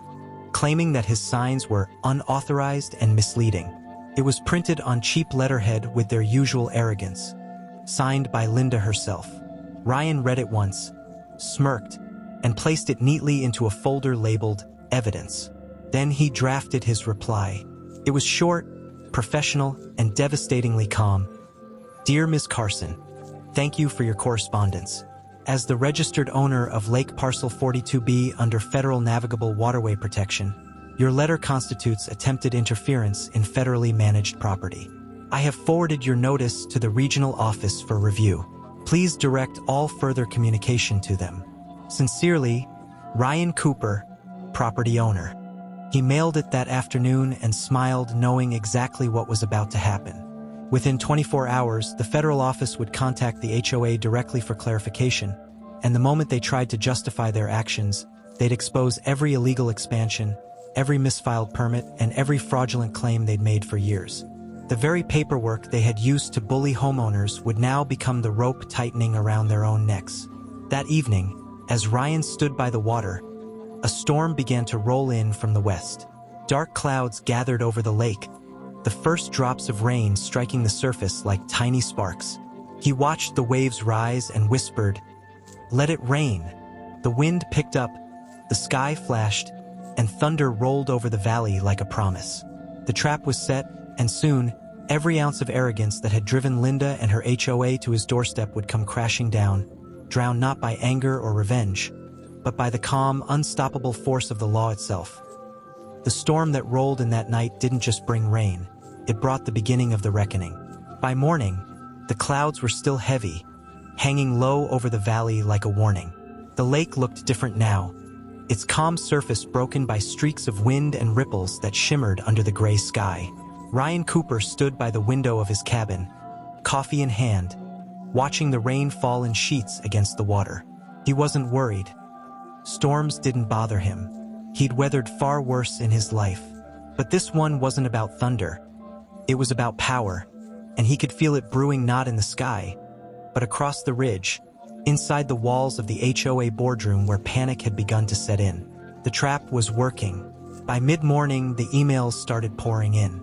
claiming that his signs were unauthorized and misleading. It was printed on cheap letterhead with their usual arrogance, signed by Linda herself. Ryan read it once, smirked, and placed it neatly into a folder labeled Evidence. Then he drafted his reply. It was short, professional, and devastatingly calm. "Dear Ms. Carson, thank you for your correspondence. As the registered owner of Lake Parcel 42B under Federal Navigable Waterway Protection, your letter constitutes attempted interference in federally managed property. I have forwarded your notice to the regional office for review. Please direct all further communication to them. Sincerely, Ryan Cooper, property owner." He mailed it that afternoon and smiled, knowing exactly what was about to happen. Within 24 hours, the federal office would contact the HOA directly for clarification, and the moment they tried to justify their actions, they'd expose every illegal expansion, every misfiled permit, and every fraudulent claim they'd made for years. The very paperwork they had used to bully homeowners would now become the rope tightening around their own necks. That evening, as Ryan stood by the water, a storm began to roll in from the west. Dark clouds gathered over the lake, the first drops of rain striking the surface like tiny sparks. He watched the waves rise and whispered, "Let it rain." The wind picked up, the sky flashed, and thunder rolled over the valley like a promise. The trap was set, and soon, every ounce of arrogance that had driven Linda and her HOA to his doorstep would come crashing down, drowned not by anger or revenge, but by the calm, unstoppable force of the law itself. The storm that rolled in that night didn't just bring rain, it brought the beginning of the reckoning. By morning, the clouds were still heavy, hanging low over the valley like a warning. The lake looked different now, its calm surface broken by streaks of wind and ripples that shimmered under the gray sky. Ryan Cooper stood by the window of his cabin, coffee in hand, watching the rain fall in sheets against the water. He wasn't worried. Storms didn't bother him. He'd weathered far worse in his life. But this one wasn't about thunder. It was about power, and he could feel it brewing not in the sky, but across the ridge, inside the walls of the HOA boardroom where panic had begun to set in. The trap was working. By mid-morning, the emails started pouring in.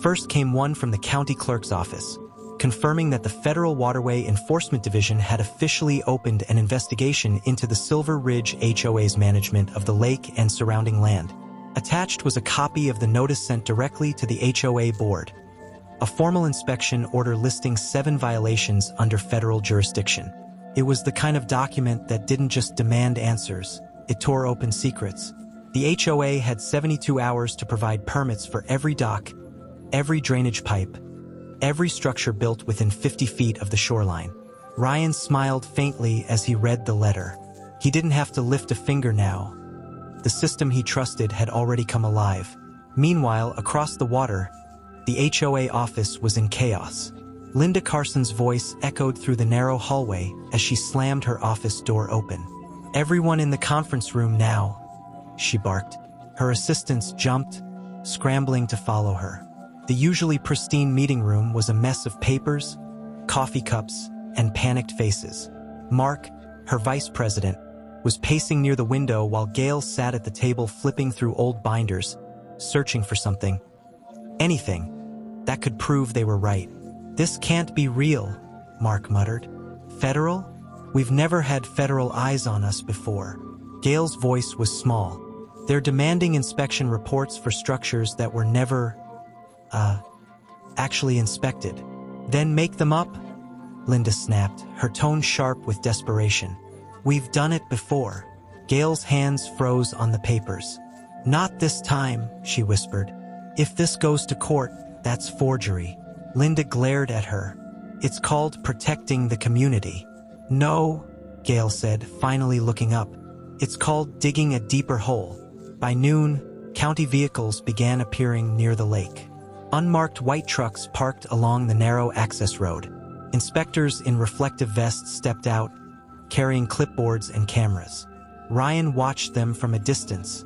First came one from the county clerk's office, confirming that the Federal Waterway Enforcement Division had officially opened an investigation into the Silver Ridge HOA's management of the lake and surrounding land. Attached was a copy of the notice sent directly to the HOA board, a formal inspection order listing 7 violations under federal jurisdiction. It was the kind of document that didn't just demand answers, it tore open secrets. The HOA had 72 hours to provide permits for every dock, every drainage pipe, every structure built within 50 feet of the shoreline. Ryan smiled faintly as he read the letter. He didn't have to lift a finger now. The system he trusted had already come alive. Meanwhile, across the water, the HOA office was in chaos. Linda Carson's voice echoed through the narrow hallway as she slammed her office door open. "Everyone in the conference room now," she barked. Her assistants jumped, scrambling to follow her. The usually pristine meeting room was a mess of papers, coffee cups, and panicked faces. Mark, her vice president, was pacing near the window while Gail sat at the table flipping through old binders, searching for something. Anything that could prove they were right. "This can't be real," Mark muttered. "Federal? We've never had federal eyes on us before." Gail's voice was small. "They're demanding inspection reports for structures that were never, actually inspected. Then make them up? Linda snapped, her tone sharp with desperation. We've done it before. Gail's hands froze on the papers. Not this time, she whispered. If this goes to court, that's forgery. Linda glared at her. It's called protecting the community. No, Gail said, finally looking up. It's called digging a deeper hole. By noon, county vehicles began appearing near the lake. Unmarked white trucks parked along the narrow access road. Inspectors in reflective vests stepped out, carrying clipboards and cameras. Ryan watched them from a distance,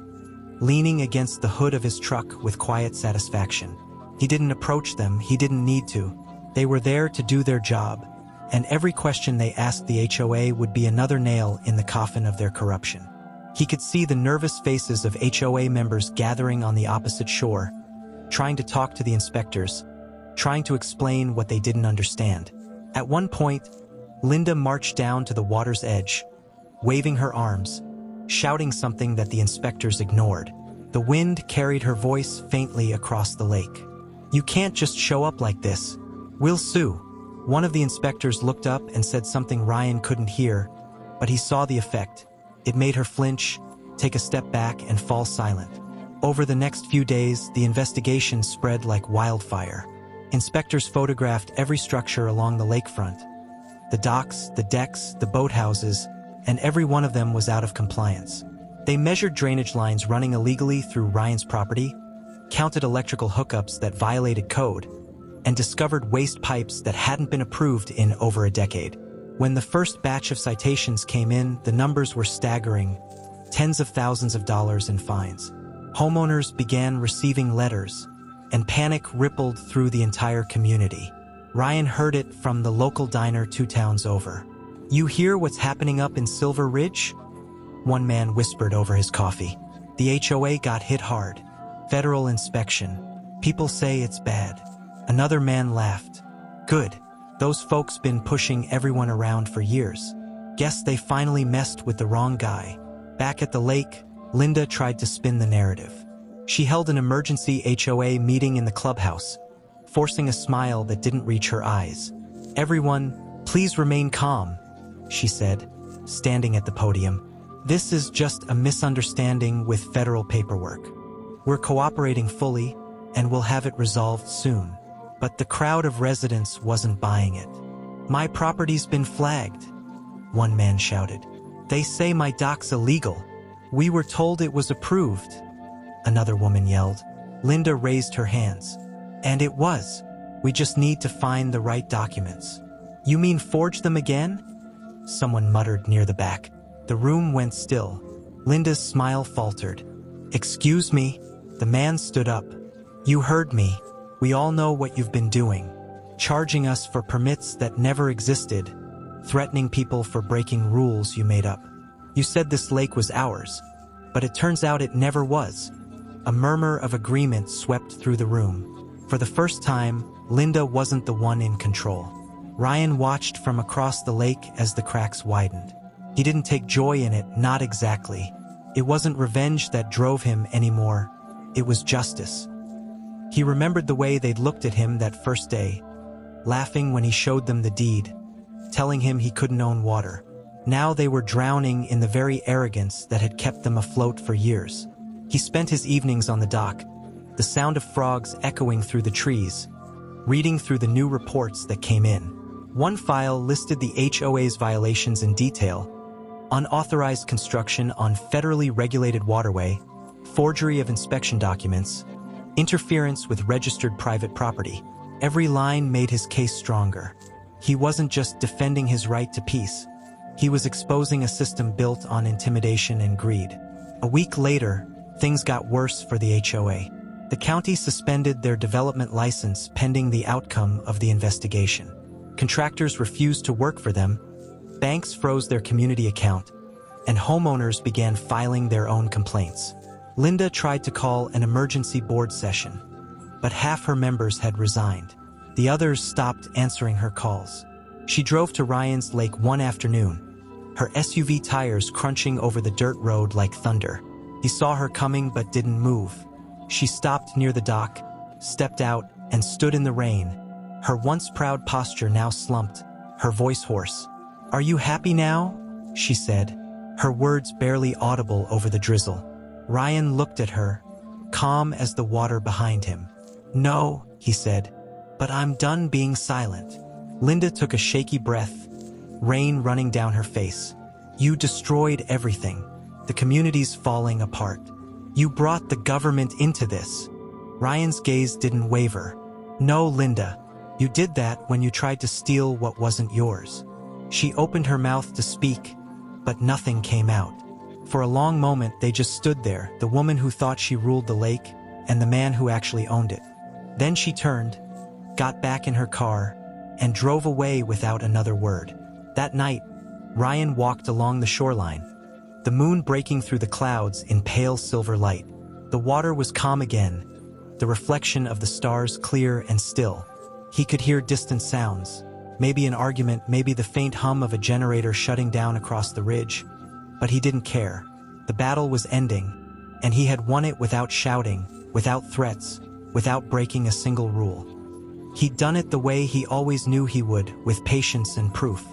leaning against the hood of his truck with quiet satisfaction. He didn't approach them, he didn't need to. They were there to do their job, and every question they asked the HOA would be another nail in the coffin of their corruption. He could see the nervous faces of HOA members gathering on the opposite shore, trying to talk to the inspectors, trying to explain what they didn't understand. At one point, Linda marched down to the water's edge, waving her arms, shouting something that the inspectors ignored. The wind carried her voice faintly across the lake. You can't just show up like this. We'll sue. One of the inspectors looked up and said something Ryan couldn't hear, but he saw the effect. It made her flinch, take a step back, and fall silent. Over the next few days, the investigation spread like wildfire. Inspectors photographed every structure along the lakefront. The docks, the decks, the boathouses, and every one of them was out of compliance. They measured drainage lines running illegally through Ryan's property, counted electrical hookups that violated code, and discovered waste pipes that hadn't been approved in over a decade. When the first batch of citations came in, the numbers were staggering, tens of thousands of dollars in fines. Homeowners began receiving letters, and panic rippled through the entire community. Ryan heard it from the local diner 2 towns over. You hear what's happening up in Silver Ridge? One man whispered over his coffee. The HOA got hit hard. Federal inspection. People say it's bad. Another man laughed. Good. Those folks been pushing everyone around for years. Guess they finally messed with the wrong guy. Back at the lake, Linda tried to spin the narrative. She held an emergency HOA meeting in the clubhouse, forcing a smile that didn't reach her eyes. Everyone, please remain calm, she said, standing at the podium. This is just a misunderstanding with federal paperwork. We're cooperating fully, and we'll have it resolved soon. But the crowd of residents wasn't buying it. My property's been flagged, one man shouted. They say my dock's illegal. We were told it was approved, another woman yelled. Linda raised her hands. And it was. We just need to find the right documents. You mean forge them again? Someone muttered near the back. The room went still. Linda's smile faltered. Excuse me? The man stood up. You heard me. We all know what you've been doing. Charging us for permits that never existed. Threatening people for breaking rules you made up. You said this lake was ours, but it turns out it never was. A murmur of agreement swept through the room. For the first time, Linda wasn't the one in control. Ryan watched from across the lake as the cracks widened. He didn't take joy in it, not exactly. It wasn't revenge that drove him anymore. It was justice. He remembered the way they'd looked at him that first day, laughing when he showed them the deed, telling him he couldn't own water. Now they were drowning in the very arrogance that had kept them afloat for years. He spent his evenings on the dock, the sound of frogs echoing through the trees, reading through the new reports that came in. One file listed the HOA's violations in detail: unauthorized construction on federally regulated waterway, forgery of inspection documents, interference with registered private property. Every line made his case stronger. He wasn't just defending his right to peace. He was exposing a system built on intimidation and greed. A week later, things got worse for the HOA. The county suspended their development license pending the outcome of the investigation. Contractors refused to work for them, banks froze their community account, and homeowners began filing their own complaints. Linda tried to call an emergency board session, but half her members had resigned. The others stopped answering her calls. She drove to Ryan's lake one afternoon, her SUV tires crunching over the dirt road like thunder. He saw her coming but didn't move. She stopped near the dock, stepped out, and stood in the rain, her once proud posture now slumped, her voice hoarse. "Are you happy now?" she said, her words barely audible over the drizzle. Ryan looked at her, calm as the water behind him. "No," he said, "but I'm done being silent." Linda took a shaky breath, rain running down her face. "You destroyed everything. The community's falling apart. You brought the government into this." Ryan's gaze didn't waver. "No, Linda, you did that when you tried to steal what wasn't yours." She opened her mouth to speak, but nothing came out. For a long moment they just stood there, the woman who thought she ruled the lake, and the man who actually owned it. Then she turned, got back in her car, and drove away without another word. That night, Ryan walked along the shoreline, the moon breaking through the clouds in pale silver light. The water was calm again, the reflection of the stars clear and still. He could hear distant sounds, maybe an argument, maybe the faint hum of a generator shutting down across the ridge. But he didn't care. The battle was ending, and he had won it without shouting, without threats, without breaking a single rule. He'd done it the way he always knew he would, with patience and proof.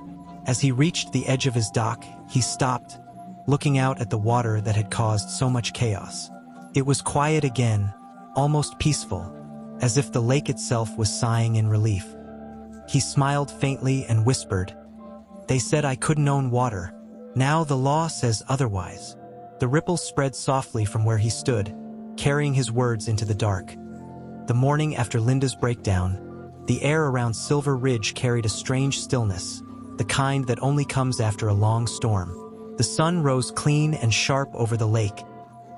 As he reached the edge of his dock, he stopped, looking out at the water that had caused so much chaos. It was quiet again, almost peaceful, as if the lake itself was sighing in relief. He smiled faintly and whispered, "They said I couldn't own water. Now the law says otherwise." The ripples spread softly from where he stood, carrying his words into the dark. The morning after Linda's breakdown, the air around Silver Ridge carried a strange stillness, the kind that only comes after a long storm. The sun rose clean and sharp over the lake,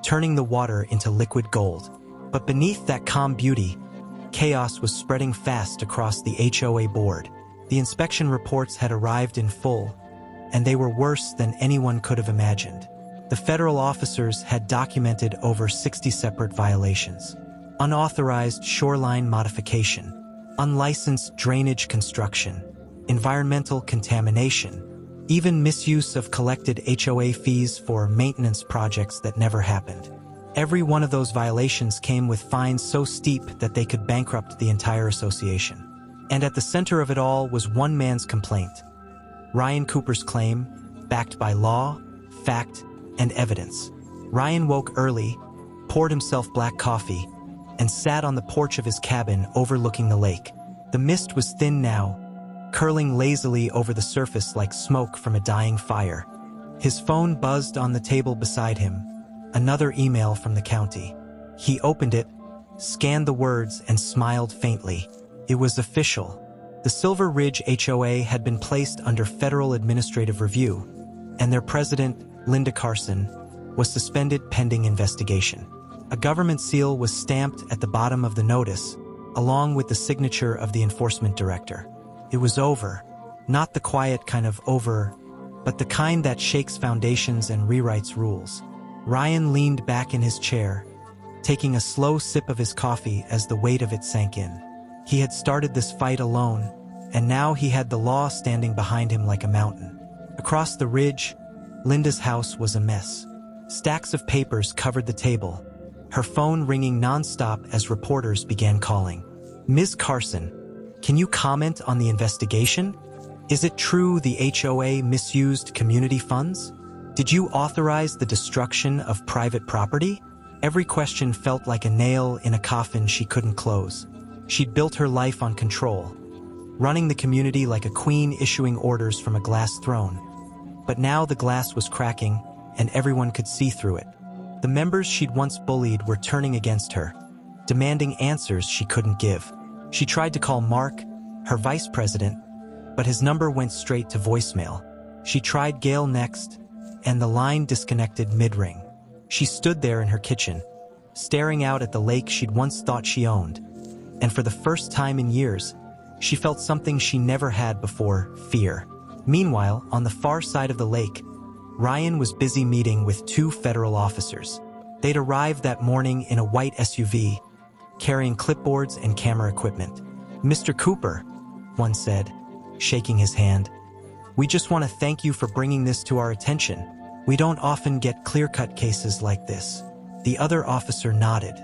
turning the water into liquid gold. But beneath that calm beauty, chaos was spreading fast across the HOA board. The inspection reports had arrived in full, and they were worse than anyone could have imagined. The federal officers had documented over 60 separate violations. Unauthorized shoreline modification, unlicensed drainage construction, environmental contamination, even misuse of collected HOA fees for maintenance projects that never happened. Every one of those violations came with fines so steep that they could bankrupt the entire association. And at the center of it all was one man's complaint. Ryan Cooper's claim, backed by law, fact, and evidence. Ryan woke early, poured himself black coffee, and sat on the porch of his cabin overlooking the lake. The mist was thin now, curling lazily over the surface like smoke from a dying fire. His phone buzzed on the table beside him, another email from the county. He opened it, scanned the words, and smiled faintly. It was official. The Silver Ridge HOA had been placed under federal administrative review, and their president, Linda Carson, was suspended pending investigation. A government seal was stamped at the bottom of the notice, along with the signature of the enforcement director. It was over. Not the quiet kind of over, but the kind that shakes foundations and rewrites rules. Ryan leaned back in his chair, taking a slow sip of his coffee as the weight of it sank in. He had started this fight alone, and now he had the law standing behind him like a mountain. Across the ridge, Linda's house was a mess. Stacks of papers covered the table, her phone ringing nonstop as reporters began calling. "Ms. Carson, can you comment on the investigation? Is it true the HOA misused community funds? Did you authorize the destruction of private property?" Every question felt like a nail in a coffin she couldn't close. She'd built her life on control, running the community like a queen issuing orders from a glass throne. But now the glass was cracking, and everyone could see through it. The members she'd once bullied were turning against her, demanding answers she couldn't give. She tried to call Mark, her vice president, but his number went straight to voicemail. She tried Gail next, and the line disconnected mid-ring. She stood there in her kitchen, staring out at the lake she'd once thought she owned, and for the first time in years, she felt something she never had before: fear. Meanwhile, on the far side of the lake, Ryan was busy meeting with two federal officers. They'd arrived that morning in a white SUV, carrying clipboards and camera equipment. "Mr. Cooper," one said, shaking his hand, "we just want to thank you for bringing this to our attention. We don't often get clear-cut cases like this." The other officer nodded.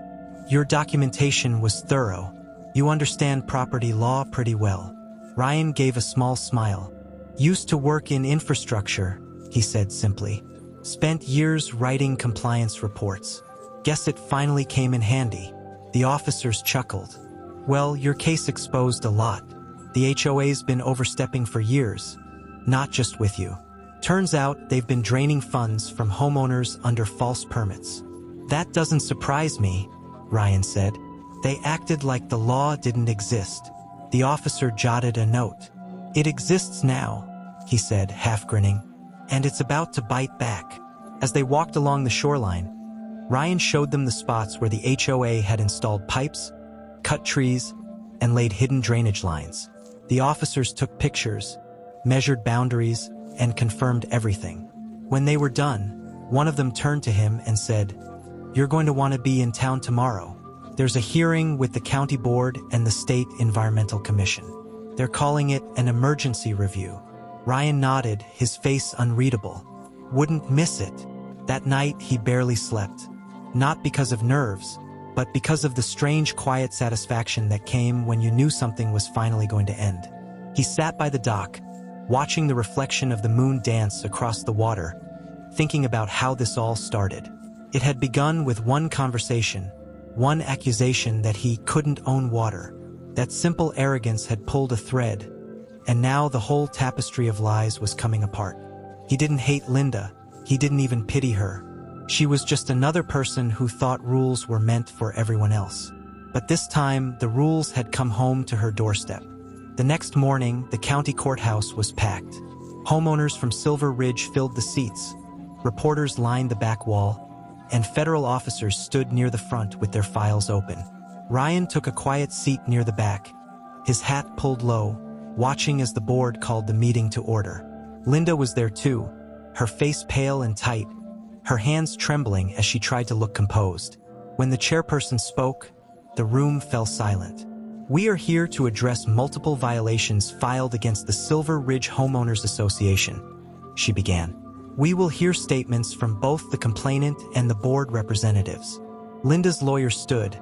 "Your documentation was thorough. You understand property law pretty well." Ryan gave a small smile. "Used to work in infrastructure," he said simply. "Spent years writing compliance reports. Guess it finally came in handy." The officers chuckled. "Well, your case exposed a lot. The HOA's been overstepping for years, not just with you. Turns out they've been draining funds from homeowners under false permits." "That doesn't surprise me," Ryan said. "They acted like the law didn't exist." The officer jotted a note. "It exists now," he said, half grinning, "and it's about to bite back." As they walked along the shoreline, Ryan showed them the spots where the HOA had installed pipes, cut trees, and laid hidden drainage lines. The officers took pictures, measured boundaries, and confirmed everything. When they were done, one of them turned to him and said, "You're going to want to be in town tomorrow. There's a hearing with the county board and the state environmental commission. They're calling it an emergency review." Ryan nodded, his face unreadable. Wouldn't miss it. That night he barely slept. Not because of nerves, but because of the strange quiet satisfaction that came when you knew something was finally going to end. He sat by the dock, watching the reflection of the moon dance across the water, thinking about how this all started. It had begun with one conversation, one accusation that he couldn't own water. That simple arrogance had pulled a thread, and now the whole tapestry of lies was coming apart. He didn't hate Linda, he didn't even pity her. She was just another person who thought rules were meant for everyone else. But this time, the rules had come home to her doorstep. The next morning, the county courthouse was packed. Homeowners from Silver Ridge filled the seats, reporters lined the back wall, and federal officers stood near the front with their files open. Ryan took a quiet seat near the back, his hat pulled low, watching as the board called the meeting to order. Linda was there too, her face pale and tight, her hands trembling as she tried to look composed. When the chairperson spoke, the room fell silent. "We are here to address multiple violations filed against the Silver Ridge Homeowners Association," she began. "We will hear statements from both the complainant and the board representatives." Linda's lawyer stood,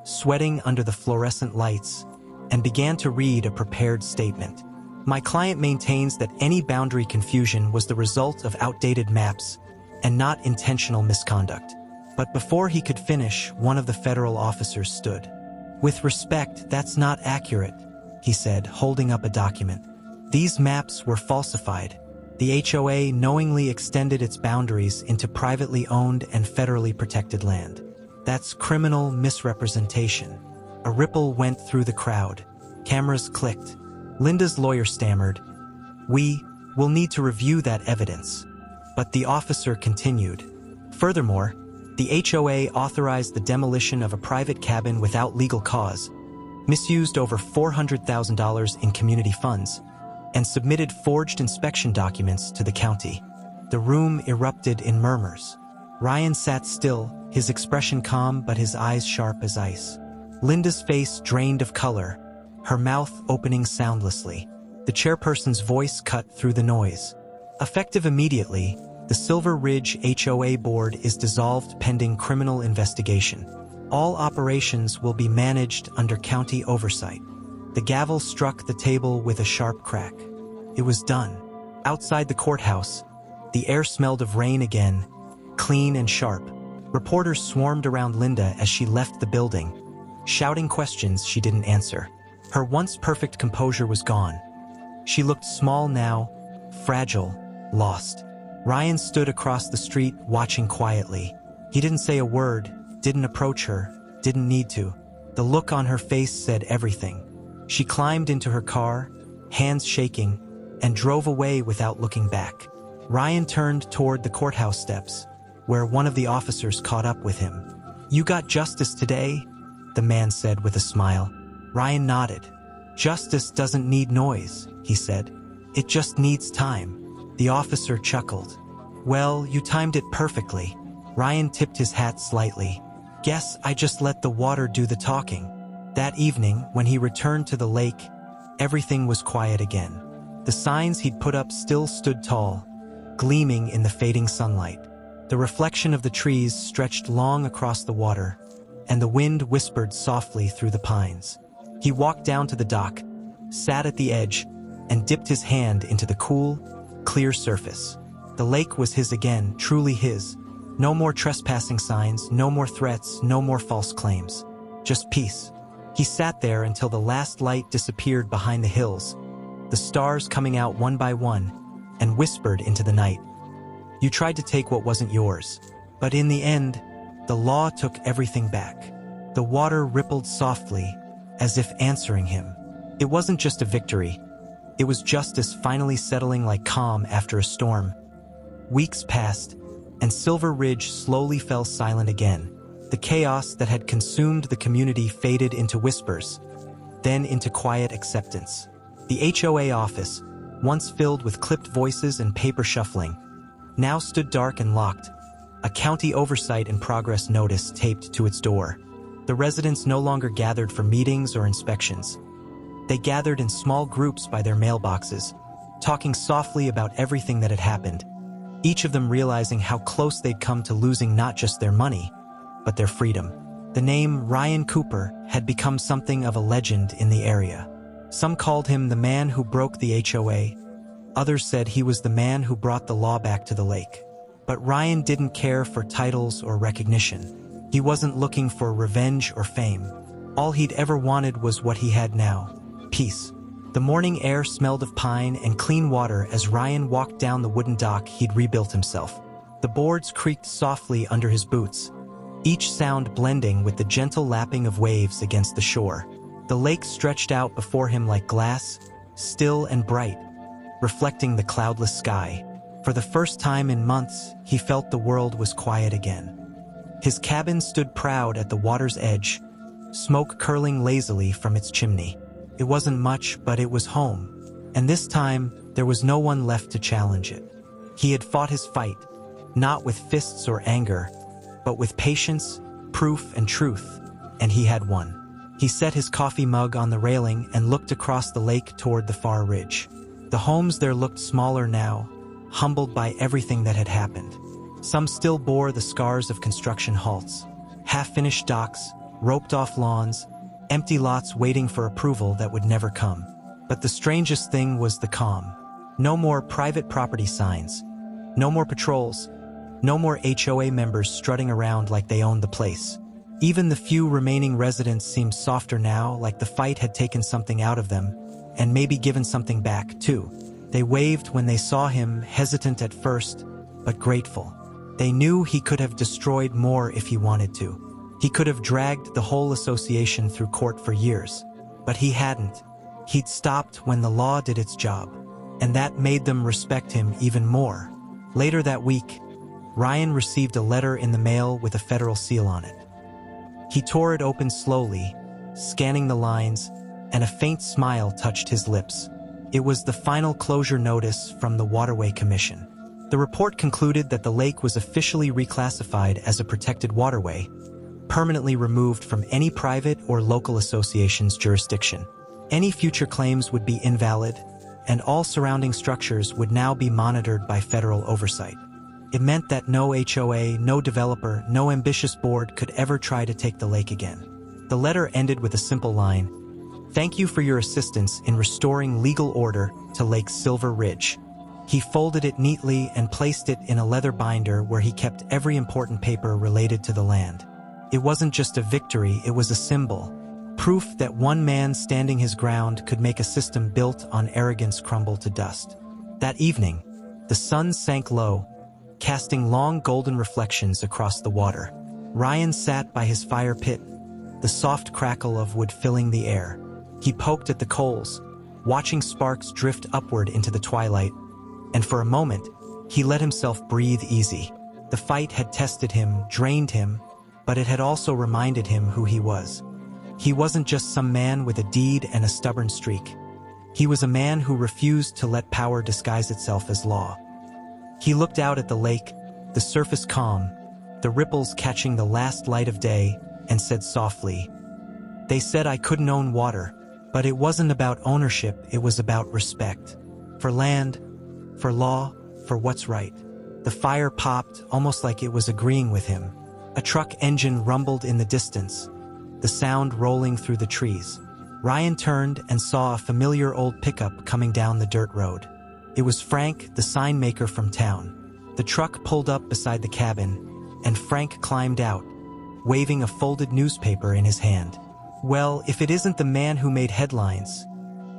sweating under the fluorescent lights, and began to read a prepared statement. "My client maintains that any boundary confusion was the result of outdated maps and not intentional misconduct." But before he could finish, one of the federal officers stood. "With respect, that's not accurate," he said, holding up a document. "These maps were falsified. The HOA knowingly extended its boundaries into privately owned and federally protected land. That's criminal misrepresentation." A ripple went through the crowd. Cameras clicked. Linda's lawyer stammered, "We will need to review that evidence." But the officer continued. "Furthermore, the HOA authorized the demolition of a private cabin without legal cause, misused over $400,000 in community funds, and submitted forged inspection documents to the county." The room erupted in murmurs. Ryan sat still, his expression calm but his eyes sharp as ice. Linda's face drained of color, her mouth opening soundlessly. The chairperson's voice cut through the noise. "Effective immediately, the Silver Ridge HOA board is dissolved pending criminal investigation. All operations will be managed under county oversight." The gavel struck the table with a sharp crack. It was done. Outside the courthouse, the air smelled of rain again, clean and sharp. Reporters swarmed around Linda as she left the building, shouting questions she didn't answer. Her once perfect composure was gone. She looked small now, fragile, lost. Ryan stood across the street, watching quietly. He didn't say a word, didn't approach her, didn't need to. The look on her face said everything. She climbed into her car, hands shaking, and drove away without looking back. Ryan turned toward the courthouse steps, where one of the officers caught up with him. "You got justice today?" the man said with a smile. Ryan nodded. "Justice doesn't need noise," he said. "It just needs time." The officer chuckled. "Well, you timed it perfectly." Ryan tipped his hat slightly. "Guess I just let the water do the talking." That evening, when he returned to the lake, everything was quiet again. The signs he'd put up still stood tall, gleaming in the fading sunlight. The reflection of the trees stretched long across the water, and the wind whispered softly through the pines. He walked down to the dock, sat at the edge, and dipped his hand into the cool, clear surface. The lake was his again, truly his. No more trespassing signs, no more threats, no more false claims. Just peace. He sat there until the last light disappeared behind the hills, the stars coming out one by one, and whispered into the night. You tried to take what wasn't yours, but in the end, the law took everything back. The water rippled softly, as if answering him. It wasn't just a victory. It was justice finally settling like calm after a storm. Weeks passed, and Silver Ridge slowly fell silent again. The chaos that had consumed the community faded into whispers, then into quiet acceptance. The HOA office, once filled with clipped voices and paper shuffling, now stood dark and locked, a county oversight in progress notice taped to its door. The residents no longer gathered for meetings or inspections. They gathered in small groups by their mailboxes, talking softly about everything that had happened, each of them realizing how close they'd come to losing not just their money, but their freedom. The name Ryan Cooper had become something of a legend in the area. Some called him the man who broke the HOA. Others said he was the man who brought the law back to the lake. But Ryan didn't care for titles or recognition. He wasn't looking for revenge or fame. All he'd ever wanted was what he had now: peace. The morning air smelled of pine and clean water as Ryan walked down the wooden dock he'd rebuilt himself. The boards creaked softly under his boots, each sound blending with the gentle lapping of waves against the shore. The lake stretched out before him like glass, still and bright, reflecting the cloudless sky. For the first time in months, he felt the world was quiet again. His cabin stood proud at the water's edge, smoke curling lazily from its chimney. It wasn't much, but it was home, and this time there was no one left to challenge it. He had fought his fight, not with fists or anger, but with patience, proof, and truth, and he had won. He set his coffee mug on the railing and looked across the lake toward the far ridge. The homes there looked smaller now, humbled by everything that had happened. Some still bore the scars of construction halts, half-finished docks, roped-off lawns, empty lots waiting for approval that would never come. But the strangest thing was the calm. No more private property signs, no more patrols, no more HOA members strutting around like they owned the place. Even the few remaining residents seemed softer now, like the fight had taken something out of them, and maybe given something back, too. They waved when they saw him, hesitant at first, but grateful. They knew he could have destroyed more if he wanted to. He could have dragged the whole association through court for years, but he hadn't. He'd stopped when the law did its job, and that made them respect him even more. Later that week, Ryan received a letter in the mail with a federal seal on it. He tore it open slowly, scanning the lines, and a faint smile touched his lips. It was the final closure notice from the Waterway Commission. The report concluded that the lake was officially reclassified as a protected waterway, permanently removed from any private or local association's jurisdiction. Any future claims would be invalid, and all surrounding structures would now be monitored by federal oversight. It meant that no HOA, no developer, no ambitious board could ever try to take the lake again. The letter ended with a simple line: "Thank you for your assistance in restoring legal order to Lake Silver Ridge." He folded it neatly and placed it in a leather binder where he kept every important paper related to the land. It wasn't just a victory, it was a symbol. Proof that one man standing his ground could make a system built on arrogance crumble to dust. That evening, the sun sank low, casting long golden reflections across the water. Ryan sat by his fire pit, the soft crackle of wood filling the air. He poked at the coals, watching sparks drift upward into the twilight, and for a moment, he let himself breathe easy. The fight had tested him, drained him, but it had also reminded him who he was. He wasn't just some man with a deed and a stubborn streak. He was a man who refused to let power disguise itself as law. He looked out at the lake, the surface calm, the ripples catching the last light of day, and said softly, "They said I couldn't own water, but it wasn't about ownership, it was about respect. For land, for law, for what's right." The fire popped, almost like it was agreeing with him. A truck engine rumbled in the distance, the sound rolling through the trees. Ryan turned and saw a familiar old pickup coming down the dirt road. It was Frank, the sign maker from town. The truck pulled up beside the cabin, and Frank climbed out, waving a folded newspaper in his hand. "Well, if it isn't the man who made headlines,"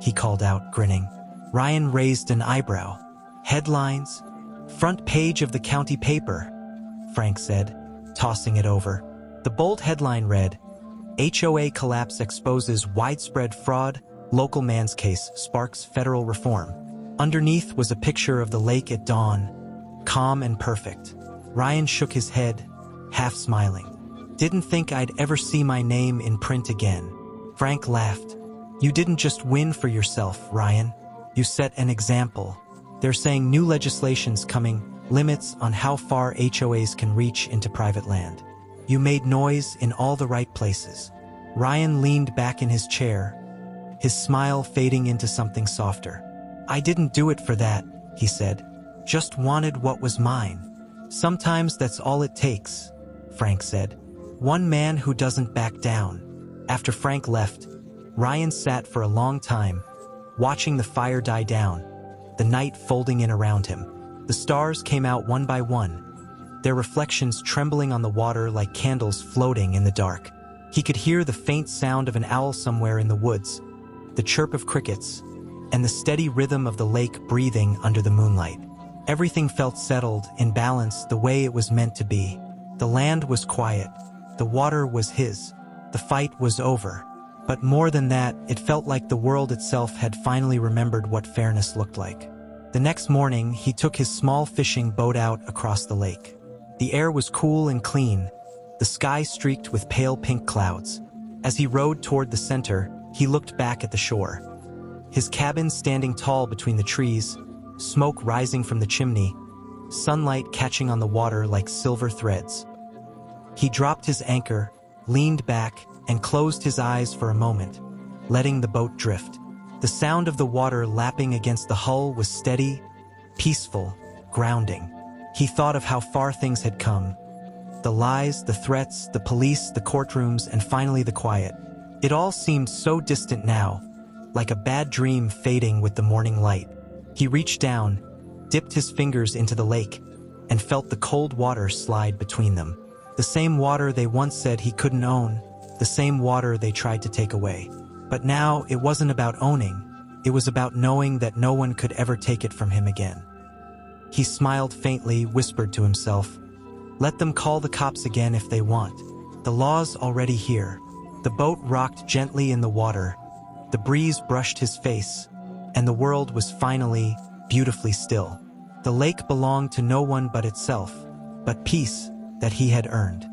he called out, grinning. Ryan raised an eyebrow. "Headlines? Front page of the county paper," Frank said, tossing it over. The bold headline read, "HOA collapse exposes widespread fraud, local man's case sparks federal reform." Underneath was a picture of the lake at dawn, calm and perfect. Ryan shook his head, half smiling. "Didn't think I'd ever see my name in print again." Frank laughed. "You didn't just win for yourself, Ryan. You set an example. They're saying new legislation's coming, limits on how far HOAs can reach into private land. You made noise in all the right places." Ryan leaned back in his chair, his smile fading into something softer. "I didn't do it for that," he said. "Just wanted what was mine." "Sometimes that's all it takes," Frank said. "One man who doesn't back down." After Frank left, Ryan sat for a long time, watching the fire die down, the night folding in around him. The stars came out one by one, their reflections trembling on the water like candles floating in the dark. He could hear the faint sound of an owl somewhere in the woods, the chirp of crickets, and the steady rhythm of the lake breathing under the moonlight. Everything felt settled, in balance, the way it was meant to be. The land was quiet. The water was his. The fight was over. But more than that, it felt like the world itself had finally remembered what fairness looked like. The next morning, he took his small fishing boat out across the lake. The air was cool and clean, the sky streaked with pale pink clouds. As he rowed toward the center, he looked back at the shore. His cabin standing tall between the trees, smoke rising from the chimney, sunlight catching on the water like silver threads. He dropped his anchor, leaned back, and closed his eyes for a moment, letting the boat drift. The sound of the water lapping against the hull was steady, peaceful, grounding. He thought of how far things had come. The lies, the threats, the police, the courtrooms, and finally the quiet. It all seemed so distant now, like a bad dream fading with the morning light. He reached down, dipped his fingers into the lake, and felt the cold water slide between them. The same water they once said he couldn't own, the same water they tried to take away. But now it wasn't about owning, it was about knowing that no one could ever take it from him again. He smiled faintly, whispered to himself, "Let them call the cops again if they want. The law's already here." The boat rocked gently in the water, the breeze brushed his face, and the world was finally, beautifully still. The lake belonged to no one but itself, but peace that he had earned.